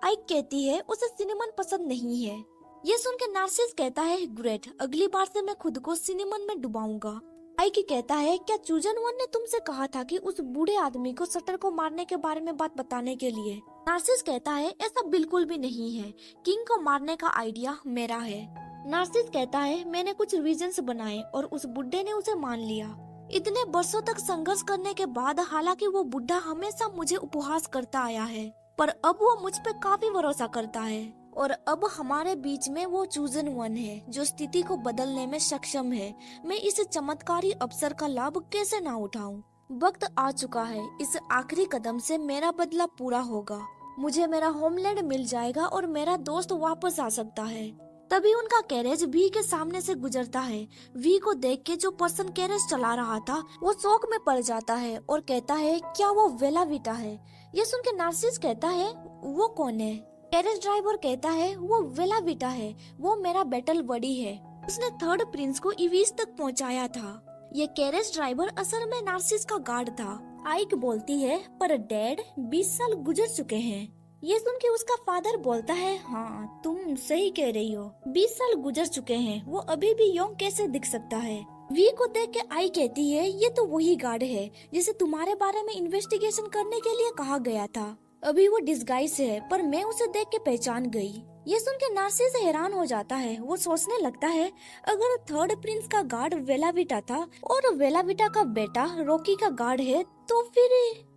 A: आइक कहती है, उसे सिनेमन पसंद नहीं है। ये सुन के नार्सिस कहता है, ग्रेट, अगली बार से मैं खुद को सिनेमन में डुबाऊंगा। आइकी कहता है, क्या चूजन वन ने तुमसे कहा था कि उस बूढ़े आदमी को शटर को मारने के बारे में बात बताने के लिए? नार्सिस कहता है, ऐसा बिल्कुल भी नहीं है। किंग को मारने का आइडिया मेरा है। नार्सिस कहता है, मैंने कुछ रीजंस बनाए और उस बुड्ढे ने उसे मान लिया। इतने वर्षों तक संघर्ष करने के बाद, हालांकि वो बुढ़ा हमेशा मुझे उपहास करता आया है, पर अब वो मुझ पे काफी भरोसा करता है। और अब हमारे बीच में वो चूजन वन है जो स्थिति को बदलने में सक्षम है। मैं इस चमत्कारी अवसर का लाभ कैसे ना उठाऊं? वक्त आ चुका है। इस आखिरी कदम से मेरा बदला पूरा होगा। मुझे मेरा होमलैंड मिल जाएगा और मेरा दोस्त वापस आ सकता है। तभी उनका कैरेज वी के सामने से गुजरता है। वी को देख के जो पर्सन कैरेज चला रहा था वो शौक में पड़ जाता है और कहता है, क्या वो वेला विटा है? ये सुन के नार्सिस कहता है, वो कौन है? कैरेज ड्राइवर कहता है, वो वेला विटा है, वो मेरा बैटल बडी है। उसने थर्ड प्रिंस को इवीस तक पहुंचाया था। ये कैरेज ड्राइवर असल में नार्सिस का गार्ड था। आइक बोलती है, पर डैड 20 साल गुजर चुके हैं। ये सुन के उसका फादर बोलता है, हाँ तुम सही कह रही हो, 20 साल गुजर चुके हैं, वो अभी भी यंग कैसे दिख सकता है? वी को देख के आई कहती है, ये तो वही गार्ड है जिसे तुम्हारे बारे में इन्वेस्टिगेशन करने के लिए कहा गया था। अभी वो डिस्गाइज है, पर मैं उसे देख के पहचान गई। ये सुन के नार्सिस हैरान हो जाता है। वो सोचने लगता है, अगर थर्ड प्रिंस का गार्ड वेलाविटा था और वेलाविटा का बेटा रॉकी का गार्ड है, तो फिर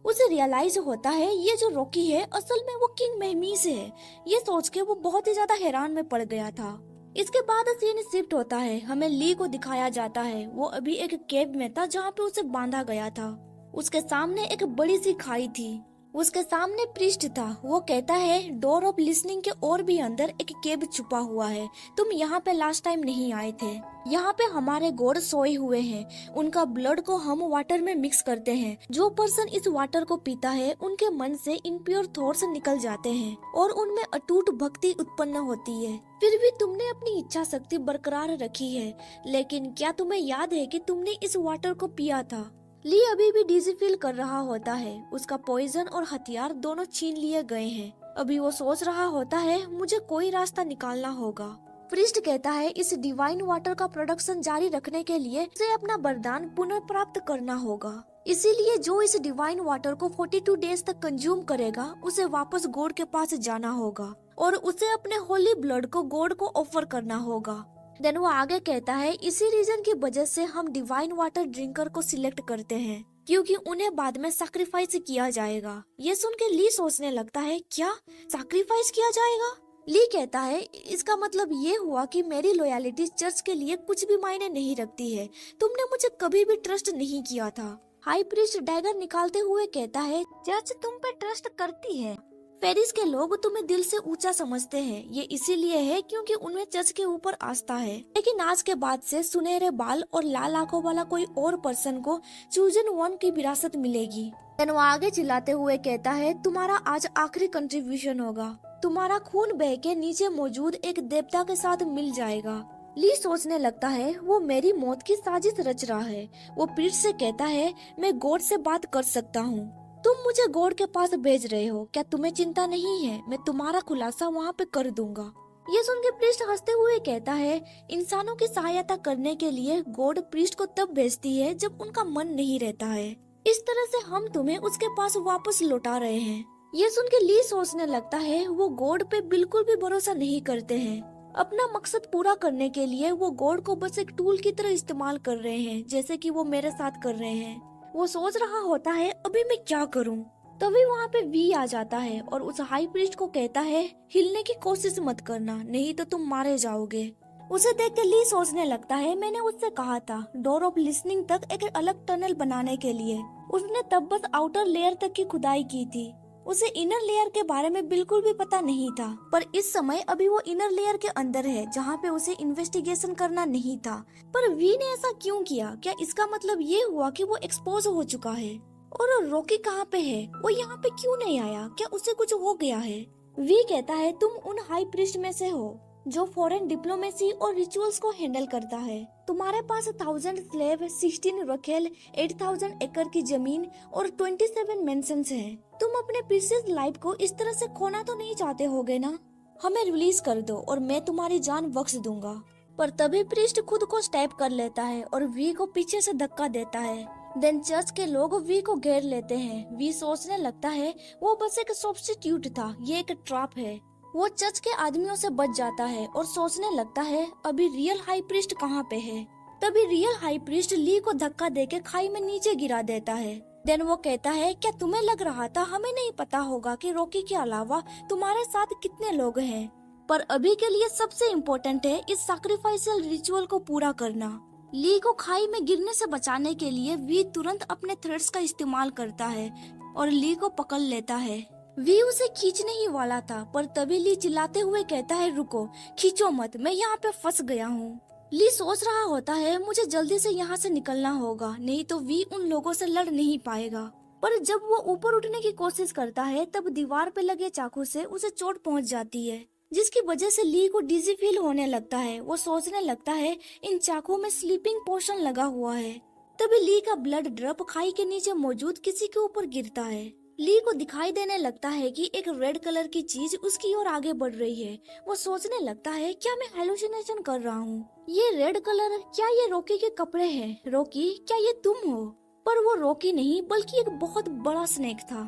A: उसे रियलाइज होता है ये जो रॉकी है असल में वो किंग मेहमीस है। ये सोच के वो बहुत ही ज्यादा हैरान में पड़ गया था। इसके बाद सीन शिफ्ट होता है, हमें ली को दिखाया जाता है। वो अभी एक केव में था जहाँ पे उसे बांधा गया था। उसके सामने एक बड़ी सी खाई थी। उसके सामने प्रीस्ट था। वो कहता है डोर ऑफ लिसनिंग के और भी अंदर एक केव छुपा हुआ है। तुम यहाँ पे लास्ट टाइम नहीं आए थे। यहाँ पे हमारे गॉड सोए हुए हैं। उनका ब्लड को हम वाटर में मिक्स करते हैं। जो पर्सन इस वाटर को पीता है उनके मन से इम्प्योर थॉट्स निकल जाते हैं और उनमें अटूट भक्ति उत्पन्न होती है। फिर भी तुमने अपनी इच्छा शक्ति बरकरार रखी है। लेकिन क्या तुम्हें याद है कि तुमने इस वाटर को पिया था? ली अभी भी डिजी फील कर रहा होता है। उसका पॉइजन और हथियार दोनों छीन लिए गए हैं। अभी वो सोच रहा होता है मुझे कोई रास्ता निकालना होगा। प्रीस्ट कहता है इस डिवाइन वाटर का प्रोडक्शन जारी रखने के लिए उसे अपना वरदान पुनर्प्राप्त करना होगा। इसीलिए जो इस डिवाइन वाटर को 42 डेज तक कंज्यूम करेगा उसे वापस गॉड के पास जाना होगा और उसे अपने होली ब्लड को गॉड को ऑफर करना होगा। देन वो आगे कहता है इसी रीजन की वजह से हम डिवाइन वाटर ड्रिंकर को सिलेक्ट करते हैं क्योंकि उन्हें बाद में सैक्रिफाइस किया जाएगा। ये सुन के ली सोचने लगता है क्या सैक्रिफाइस किया जाएगा? ली कहता है इसका मतलब ये हुआ कि मेरी लॉयलिटी चर्च के लिए कुछ भी मायने नहीं रखती है। तुमने मुझे कभी भी ट्रस्ट नहीं किया था। हाई प्रीस्ट डैगर निकालते हुए कहता है चर्च तुम पे ट्रस्ट करती है। पेरिस के लोग तुम्हें दिल से ऊंचा समझते हैं। ये इसीलिए है क्योंकि उनमें चर्च के ऊपर आस्था है। लेकिन आज के बाद से सुनहरे बाल और लाल आंखों वाला कोई और पर्सन को चूजन वन की विरासत मिलेगी। वो आगे चिल्लाते हुए कहता है तुम्हारा आज आखिरी कंट्रीब्यूशन होगा। तुम्हारा खून बह के नीचे मौजूद एक देवता के साथ मिल जाएगा। ली सोचने लगता है वो मेरी मौत की साजिश रच रहा है। वो पीठ से कहता है मैं गॉड से बात कर सकता हूँ। तुम मुझे गॉड के पास भेज रहे हो, क्या तुम्हें चिंता नहीं है? मैं तुम्हारा खुलासा वहाँ पे कर दूंगा। ये सुन के प्रीस्ट हंसते हुए कहता है इंसानों की सहायता करने के लिए गॉड प्रीस्ट को तब भेजती है जब उनका मन नहीं रहता है। इस तरह से हम तुम्हें उसके पास वापस लौटा रहे हैं। ये सुन के ली सोचने लगता है वो गॉड पे बिल्कुल भी भरोसा नहीं करते हैं। अपना मकसद पूरा करने के लिए वो गॉड को बस एक टूल की तरह इस्तेमाल कर रहे हैं, जैसे कि वो मेरे साथ कर रहे हैं। वो सोच रहा होता है अभी मैं क्या करूं? तभी वहाँ पे वी आ जाता है और उस हाई प्रीस्ट को कहता है हिलने की कोशिश मत करना, नहीं तो तुम मारे जाओगे। उसे देख के ली सोचने लगता है मैंने उससे कहा था डोर ऑफ लिसनिंग तक एक अलग टनल बनाने के लिए। उसने तब बस आउटर लेयर तक की खुदाई की थी। उसे इनर लेयर के बारे में बिल्कुल भी पता नहीं था। पर इस समय अभी वो इनर लेयर के अंदर है जहाँ पे उसे इन्वेस्टिगेशन करना नहीं था। पर वी ने ऐसा क्यों किया? क्या इसका मतलब ये हुआ कि वो एक्सपोज हो चुका है? और रॉकी कहाँ पे है? वो यहाँ पे क्यों नहीं आया? क्या उसे कुछ हो गया है? वी कहता है तुम उन हाई प्रीस्ट में से हो जो फॉरेन डिप्लोमेसी और रिचुअल्स को हैंडल करता है। तुम्हारे पास 1000 स्लेव, 16 रखेल, 8000 एकड़ की जमीन और 27 मेंशंस हैं। तुम अपने प्रीशियस लाइफ को इस तरह से खोना तो नहीं चाहते होगे ना? हमें रिलीज कर दो और मैं तुम्हारी जान बख्श दूंगा। पर तभी प्रीस्ट खुद को स्टैब कर लेता है और वी को पीछे से धक्का देता है। देन चर्च के लोग वी को घेर लेते हैं। वी सोचने लगता है वो बस एक सब्स्टिट्यूट था, ये एक ट्रैप है। वो चर्च के आदमियों से बच जाता है और सोचने लगता है अभी रियल हाई प्रीस्ट कहाँ पे है। तभी रियल हाई प्रीस्ट ली को धक्का देके खाई में नीचे गिरा देता है। देन वो कहता है क्या तुम्हें लग रहा था हमें नहीं पता होगा कि रॉकी के अलावा तुम्हारे साथ कितने लोग हैं? पर अभी के लिए सबसे इम्पोर्टेंट है इस सैक्रिफाइशियल रिचुअल को पूरा करना। ली को खाई में गिरने से बचाने के लिए वी तुरंत अपने थ्रेड्स का इस्तेमाल करता है और ली को पकड़ लेता है। वी उसे खींचने ही वाला था पर तभी ली चिल्लाते हुए कहता है रुको, खींचो मत, मैं यहाँ पे फंस गया हूँ। ली सोच रहा होता है मुझे जल्दी से यहाँ से निकलना होगा, नहीं तो वी उन लोगों से लड़ नहीं पाएगा। पर जब वो ऊपर उठने की कोशिश करता है तब दीवार पे लगे चाकू से उसे चोट पहुँच जाती है, जिसकी वजह से ली को डिजी फील होने लगता है। वो सोचने लगता है इन चाकू में स्लीपिंग पोशन लगा हुआ है। तभी ली का ब्लड ड्रॉप खाई के नीचे मौजूद किसी के ऊपर गिरता है। ली को दिखाई देने लगता है कि एक रेड कलर की चीज उसकी ओर आगे बढ़ रही है। वो सोचने लगता है क्या मैं हेलुसिनेशन कर रहा हूँ? ये रेड कलर, क्या ये रॉकी के कपड़े हैं? रॉकी, क्या ये तुम हो? पर वो रॉकी नहीं बल्कि एक बहुत बड़ा स्नेक था।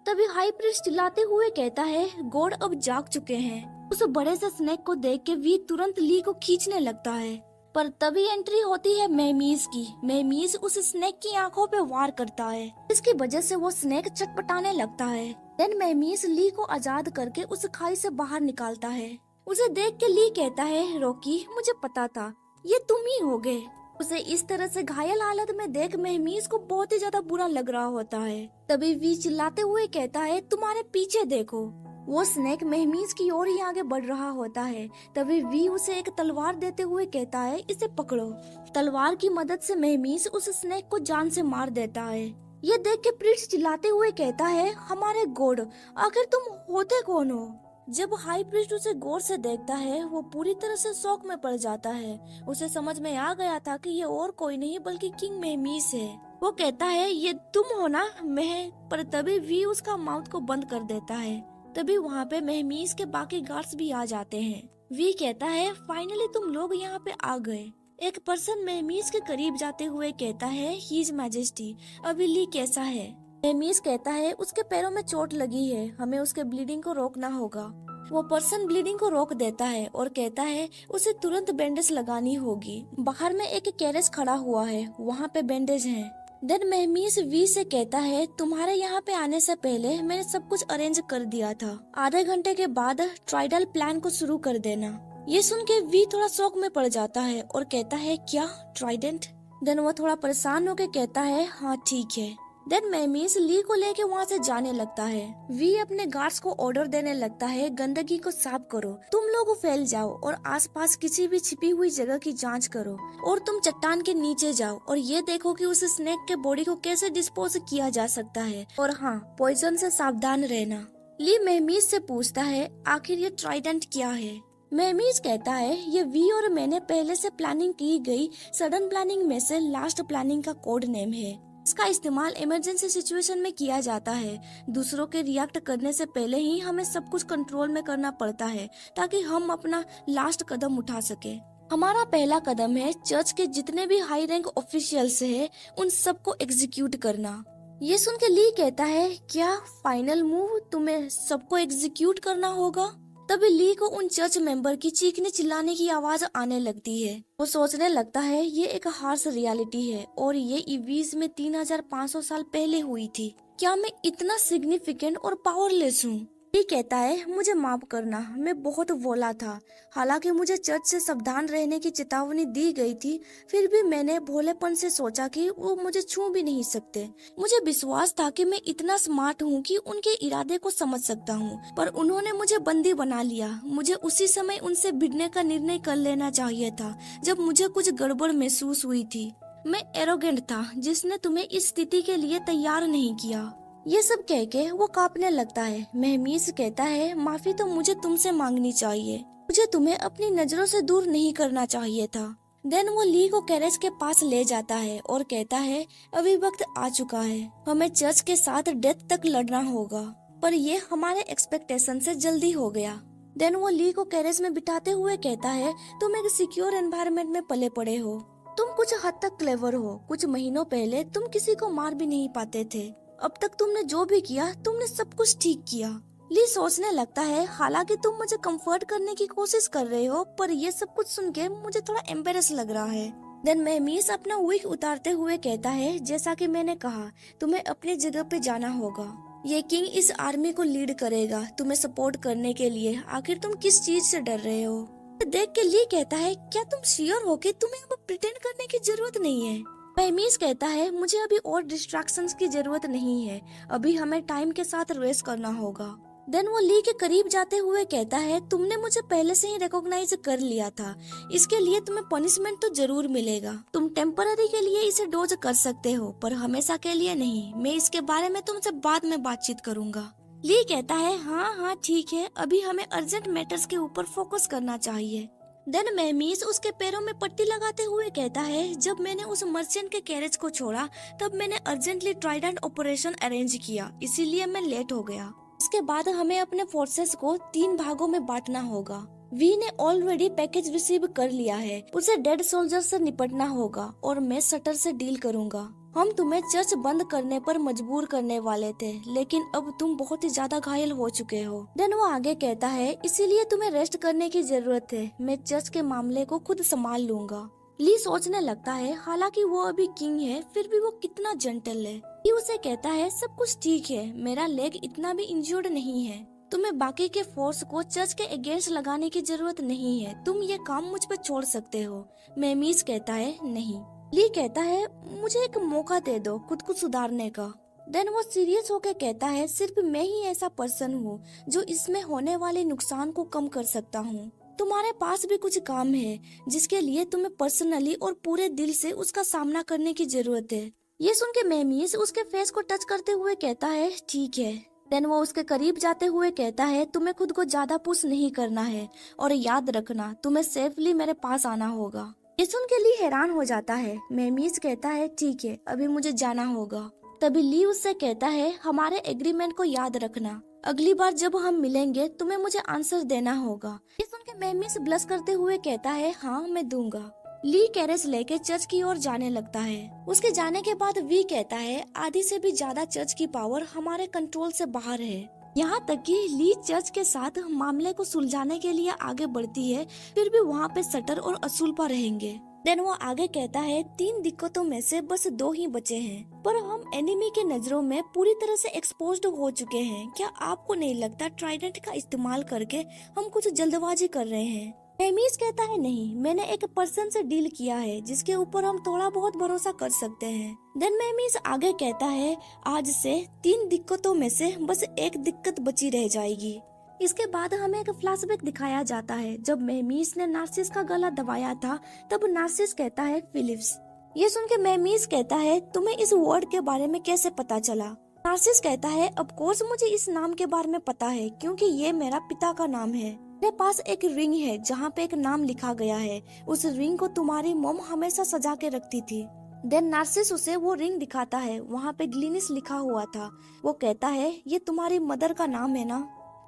A: तभी हाई प्रीस्ट चिल्लाते हुए कहता है गॉड अब जाग चुके हैं। उस बड़े से स्नेक को देख के वी तुरंत ली को खींचने लगता है। पर तभी एंट्री होती है मेमीज की। मेमीज उस स्नेक की आंखों पे वार करता है, इसकी वजह से वो स्नेक चटपटाने लगता है। देन मेमीज ली को आजाद करके उस खाई से बाहर निकालता है। उसे देख के ली कहता है, रॉकी मुझे पता था ये तुम ही होगे। उसे इस तरह से घायल हालत में देख महमीज को बहुत ही ज्यादा बुरा लग रहा होता है। तभी वी चिल्लाते हुए कहता है, तुम्हारे पीछे देखो। वो स्नेक महमीज की ओर ही आगे बढ़ रहा होता है। तभी वी उसे एक तलवार देते हुए कहता है, इसे पकड़ो। तलवार की मदद से महमीज उस स्नेक को जान से मार देता है। ये देख के प्रिंस चिल्लाते हुए कहता है, हमारे गॉड, आखिर तुम होते कौन हो? जब हाई प्रीस्ट उसे गौर से देखता है वो पूरी तरह से शौक में पड़ जाता है। उसे समझ में आ गया था कि ये और कोई नहीं बल्कि किंग महमीज है। वो कहता है, ये तुम हो ना? मैं पर तभी वी उसका माउथ को बंद कर देता है। तभी वहाँ पे महमीज के बाकी गार्ड्स भी आ जाते हैं। वी कहता है, फाइनली तुम लोग यहाँ पे आ गए। एक पर्सन महमीज के करीब जाते हुए कहता है, हीज मैजेस्टी, अभी ली कैसा है? महमीज कहता है, उसके पैरों में चोट लगी है, हमें उसके ब्लीडिंग को रोकना होगा। वो पर्सन ब्लीडिंग को रोक देता है और कहता है उसे तुरंत बैंडेज लगानी होगी। बाहर में एक कैरेज खड़ा हुआ है, वहाँ पे बैंडेज हैं। देन महमीज वी से कहता है, तुम्हारे यहाँ पे आने से पहले मैंने सब कुछ अरेंज कर दिया था। आधे घंटे के बाद ट्राइडल प्लान को शुरू कर देना। ये सुन के वी थोड़ा शौक में पड़ जाता है और कहता है, क्या ट्राइडेंट? देन वो थोड़ा परेशान होकर कहता है, हाँ ठीक है। देन महमीज ली को लेके वहाँ से जाने लगता है। वी अपने गार्ड्स को ऑर्डर देने लगता है, गंदगी को साफ करो, तुम लोग फैल जाओ और आसपास किसी भी छिपी हुई जगह की जांच करो और तुम चट्टान के नीचे जाओ और ये देखो कि उस स्नेक के बॉडी को कैसे डिस्पोज किया जा सकता है। और हाँ, पॉइजन से सावधान रहना। ली महमीज से पूछता है, आखिर ये ट्राइडेंट क्या है? महमीज कहता है, ये वी और मैंने पहले से प्लानिंग की गई सडन प्लानिंग में से लास्ट प्लानिंग का कोड नेम है। इसका इस्तेमाल इमरजेंसी सिचुएशन में किया जाता है। दूसरों के रिएक्ट करने से पहले ही हमें सब कुछ कंट्रोल में करना पड़ता है ताकि हम अपना लास्ट कदम उठा सके। हमारा पहला कदम है चर्च के जितने भी हाई रैंक ऑफिशियल्स हैं उन सबको एग्जीक्यूट करना। ये सुन के ली कहता है, क्या फाइनल मूव तुम्हें सबको एग्जीक्यूट करना होगा? तभी ली को उन चर्च मेंबर की चीखने चिल्लाने की आवाज आने लगती है। वो सोचने लगता है ये एक हार्श रियलिटी है और ये इवीज में 3500 साल पहले हुई थी। क्या मैं इतना सिग्निफिकेंट और पावरलेस हूँ? ली कहता है, मुझे माफ करना, मैं बहुत भोला था। हालांकि मुझे चर्च से सावधान रहने की चेतावनी दी गई थी, फिर भी मैंने भोलेपन से सोचा कि वो मुझे छू भी नहीं सकते। मुझे विश्वास था कि मैं इतना स्मार्ट हूँ कि उनके इरादे को समझ सकता हूँ, पर उन्होंने मुझे बंदी बना लिया। मुझे उसी समय उनसे भिड़ने का निर्णय कर लेना चाहिए था जब मुझे कुछ गड़बड़ महसूस हुई थी। मैं एरोगेंट था जिसने तुम्हें इस स्थिति के लिए तैयार नहीं किया। ये सब कह के वो कांपने लगता है। महमीज कहता है, माफी तो मुझे तुमसे मांगनी चाहिए, मुझे तुम्हें अपनी नजरों से दूर नहीं करना चाहिए था। देन वो ली को कैरेज के पास ले जाता है और कहता है, अभी वक्त आ चुका है, हमें चर्च के साथ डेथ तक लड़ना होगा, पर ये हमारे एक्सपेक्टेशन से जल्दी हो गया। देन वो ली को कैरेज में बिठाते हुए कहता है, तुम एक सिक्योर एनवायरनमेंट में पले पड़े हो, तुम कुछ हद तक क्लेवर हो। कुछ महीनों पहले तुम किसी को मार भी नहीं पाते थे, अब तक तुमने जो भी किया तुमने सब कुछ ठीक किया। ली सोचने लगता है, हालांकि तुम मुझे कंफर्ट करने की कोशिश कर रहे हो, पर ये सब कुछ सुन के मुझे थोड़ा एम्बेरस लग रहा है। देन महमीज अपना विग उतारते हुए कहता है, जैसा कि मैंने कहा, तुम्हें अपनी जगह पे जाना होगा। ये किंग इस आर्मी को लीड करेगा तुम्हें सपोर्ट करने के लिए। आखिर तुम किस चीज से डर रहे हो? देख के ली कहता है, क्या तुम श्योर हो कि तुम्हें अब प्रिटेंड करने की जरूरत नहीं है? महमीज कहता है, मुझे अभी और डिस्ट्रैक्शंस की जरूरत नहीं है, अभी हमें टाइम के साथ रेस करना होगा। देन वो ली के करीब जाते हुए कहता है, तुमने मुझे पहले से ही रिकॉग्नाइज कर लिया था, इसके लिए तुम्हें पनिशमेंट तो जरूर मिलेगा। तुम टेम्पररी के लिए इसे डोज कर सकते हो, पर हमेशा के लिए नहीं। मैं इसके बारे में तुमसे बाद में बातचीत करूंगा। ली कहता है, हाँ ठीक है, अभी हमें अर्जेंट मैटर्स के ऊपर फोकस करना चाहिए। देन महमीज उसके पैरों में पट्टी लगाते हुए कहता है, जब मैंने उस मर्चेंट के कैरेज को छोड़ा तब मैंने अर्जेंटली ट्राइडेंट ऑपरेशन अरेंज किया, इसीलिए मैं लेट हो गया। इसके बाद हमें अपने फोर्सेस को 3 भागों में बांटना होगा। वी ने ऑलरेडी पैकेज रिसीव कर लिया है, उसे डेड सोल्जर से निपटना होगा और मैं शटर से डील करूंगा। हम तुम्हें चर्च बंद करने पर मजबूर करने वाले थे, लेकिन अब तुम बहुत ही ज्यादा घायल हो चुके हो। देन वो आगे कहता है, इसीलिए तुम्हें रेस्ट करने की जरूरत है, मैं चर्च के मामले को खुद संभाल लूंगा। ली सोचने लगता है, हालांकि वो अभी किंग है, फिर भी वो कितना जेंटल है। ली उसे कहता है, सब कुछ ठीक है, मेरा लेग इतना भी इंजर्ड नहीं है। तुम्हें बाकी के फोर्स को चर्च के अगेंस्ट लगाने की जरूरत नहीं है, तुम ये काम मुझ पे छोड़ सकते हो। मेमीज कहता है नहीं। ली कहता है मुझे एक मौका दे दो खुद को सुधारने का। देन वो सीरियस होकर कहता है सिर्फ मैं ही ऐसा पर्सन हूँ जो इसमें होने वाले नुकसान को कम कर सकता हूँ। तुम्हारे पास भी कुछ काम है जिसके लिए तुम्हें पर्सनली और पूरे दिल से उसका सामना करने की जरूरत है। ये सुन के मेमीज उसके फेस को टच करते हुए कहता है ठीक है। देन वो उसके करीब जाते हुए कहता है तुम्हें खुद को ज्यादा पुश नहीं करना है और याद रखना तुम्हें सेफली मेरे पास आना होगा। ये सुन के ली हैरान हो जाता है। मेमीज कहता है ठीक है अभी मुझे जाना होगा। तभी ली उससे कहता है हमारे एग्रीमेंट को याद रखना, अगली बार जब हम मिलेंगे तुम्हें मुझे आंसर देना होगा। ये सुन के मेमीज ब्लश करते हुए कहता है हाँ मैं दूंगा। ली कैरेज लेके चर्च की ओर जाने लगता है। उसके जाने के बाद वी कहता है आधी से भी ज्यादा चर्च की पावर हमारे कंट्रोल से बाहर है। यहाँ तक कि ली चर्च के साथ मामले को सुलझाने के लिए आगे बढ़ती है, फिर भी वहाँ पे सटर और असूलपा रहेंगे। देन वो आगे कहता है 3 दिक्कतों में से बस 2 ही बचे हैं, पर हम एनिमी के नजरों में पूरी तरह से एक्सपोज्ड हो चुके हैं। क्या आपको नहीं लगता ट्राइडेंट का इस्तेमाल करके हम कुछ जल्दबाजी कर रहे हैं? मेमीज कहता है नहीं, मैंने एक पर्सन से डील किया है जिसके ऊपर हम थोड़ा बहुत भरोसा कर सकते हैं। देन मेमीज आगे कहता है आज से 3 दिक्कतों में से बस 1 दिक्कत बची रह जाएगी। इसके बाद हमें एक फ्लैशबैक दिखाया जाता है जब मेमीज ने नार्सिस का गला दबाया था, तब नार्सिस कहता है फिलिप्स। ये सुन के मेमीज कहता है तुम्हें इस वर्ड के बारे में कैसे पता चला? नार्सिस कहता है ऑफ कोर्स मुझे इस नाम के बारे में पता है क्योंकि ये मेरा पिता का नाम है। मेरे पास एक रिंग है जहाँ पे एक नाम लिखा गया है, उस रिंग को तुम्हारी मॉम हमेशा सजा के रखती थी। देन नार्सिस उसे वो रिंग दिखाता है, वहाँ पे ग्लिनिस लिखा हुआ था। वो कहता है ये तुम्हारी मदर का नाम है ना?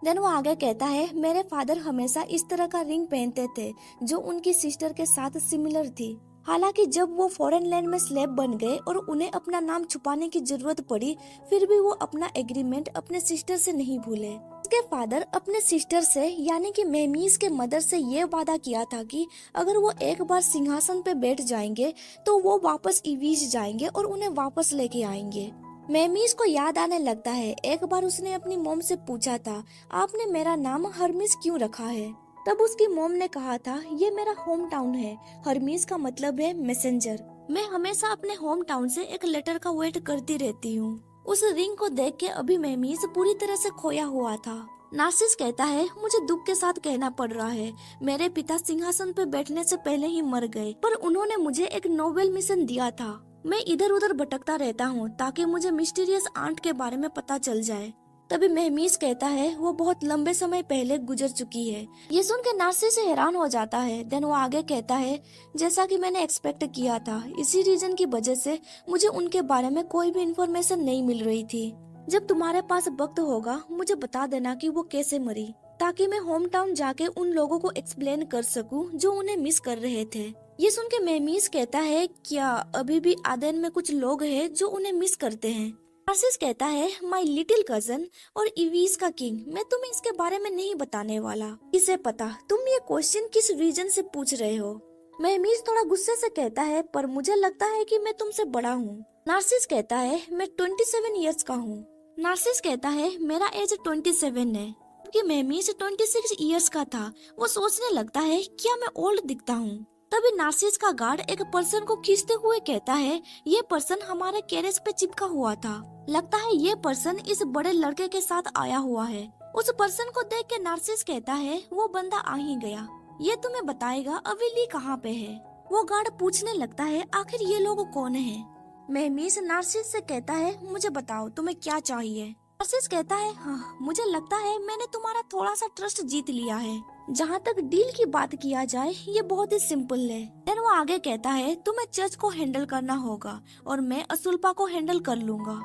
A: देन वो आगे कहता है मेरे फादर हमेशा इस तरह का रिंग पहनते थे जो उनकी सिस्टर के साथ सिमिलर थी। हालांकि जब वो फॉरेन लैंड में स्लेव बन गए और उन्हें अपना नाम छुपाने की जरूरत पड़ी, फिर भी वो अपना एग्रीमेंट अपने सिस्टर से नहीं भूले। उसके फादर अपने सिस्टर से यानी कि मेमीज के मदर से ये वादा किया था कि अगर वो एक बार सिंहासन पे बैठ जाएंगे तो वो वापस इवीज जाएंगे और उन्हें वापस लेके आएंगे। मेमीज को याद आने लगता है एक बार उसने अपनी मॉम से पूछा था आपने मेरा नाम हर्मिस क्यों रखा है? तब उसकी मॉम ने कहा था ये मेरा होम टाउन है, हर्मिस का मतलब है मैसेंजर। मैं हमेशा अपने होम टाउन से एक लेटर का वेट करती रहती हूँ। उस रिंग को देख के अभी मेमीज पूरी तरह से खोया हुआ था। नार्सिस कहता है मुझे दुख के साथ कहना पड़ रहा है, मेरे पिता सिंहासन पे बैठने से पहले ही मर गए, पर उन्होंने मुझे एक नोबेल मिशन दिया था। मैं इधर उधर भटकता रहता हूँ ताकि मुझे मिस्टीरियस आंट के बारे में पता चल जाए। तभी मेहमीज कहता है वो बहुत लंबे समय पहले गुजर चुकी है। ये सुन के नार्सिस से हैरान हो जाता है। देन वो आगे कहता है जैसा कि मैंने एक्सपेक्ट किया था, इसी रीजन की वजह से मुझे उनके बारे में कोई भी इन्फॉर्मेशन नहीं मिल रही थी। जब तुम्हारे पास वक्त होगा मुझे बता देना कि वो कैसे मरी, ताकि मैं होम टाउन जाके उन लोगों को एक्सप्लेन कर सकूं जो उन्हें मिस कर रहे थे। ये सुन के मेहमीज कहता है क्या अभी भी आदेन में कुछ लोग हैं जो उन्हें मिस करते हैं? नार्सिस कहता है माई लिटिल कजन और इवीज का किंग, मैं तुम्हें इसके बारे में नहीं बताने वाला। इसे पता तुम ये क्वेश्चन किस रीजन से पूछ रहे हो? मेहमीज थोड़ा गुस्से से कहता है पर मुझे लगता है कि मैं तुमसे बड़ा हूँ। नार्सिस कहता है मैं 27 इयर्स का हूँ। नार्सिस कहता है मेरा एज 27 है, जबकि मेहमीज 26 इयर्स का था। वो सोचने लगता है क्या मैं ओल्ड दिखता हूँ? तभी नार्सिस का गार्ड एक पर्सन को खींचते हुए कहता है ये पर्सन हमारे कैरेज पे चिपका हुआ था, लगता है ये पर्सन इस बड़े लड़के के साथ आया हुआ है। उस पर्सन को देख के नार्सिस कहता है वो बंदा आ ही गया, ये तुम्हें बताएगा अभी ली कहाँ पे है। वो गार्ड पूछने लगता है आखिर ये लोग कौन है? मेहमीज नार्सिस से कहता है मुझे बताओ तुम्हें क्या चाहिए? नार्सिस कहता है हाँ मुझे लगता है मैंने तुम्हारा थोड़ा सा ट्रस्ट जीत लिया है। जहाँ तक डील की बात किया जाए ये बहुत ही सिंपल है। देन वो आगे कहता है तुम्हें चर्च को हैंडल करना होगा और मैं असुल्पा को हैंडल कर लूंगा।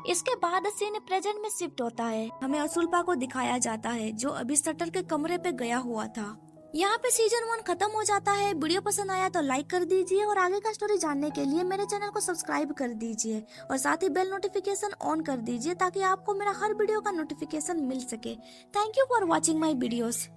A: इसके बाद सीन प्रेजेंट में शिफ्ट होता है। हमें असुल्पा को दिखाया जाता है जो अभी सटर के कमरे पे गया हुआ था। यहाँ पे सीजन 1 खत्म हो जाता है। वीडियो पसंद आया तो लाइक कर दीजिए और आगे का स्टोरी जानने के लिए मेरे चैनल को सब्सक्राइब कर दीजिए और साथ ही बेल नोटिफिकेशन ऑन कर दीजिए ताकि आपको मेरा हर वीडियो का नोटिफिकेशन मिल सके। Thank you for watching my videos.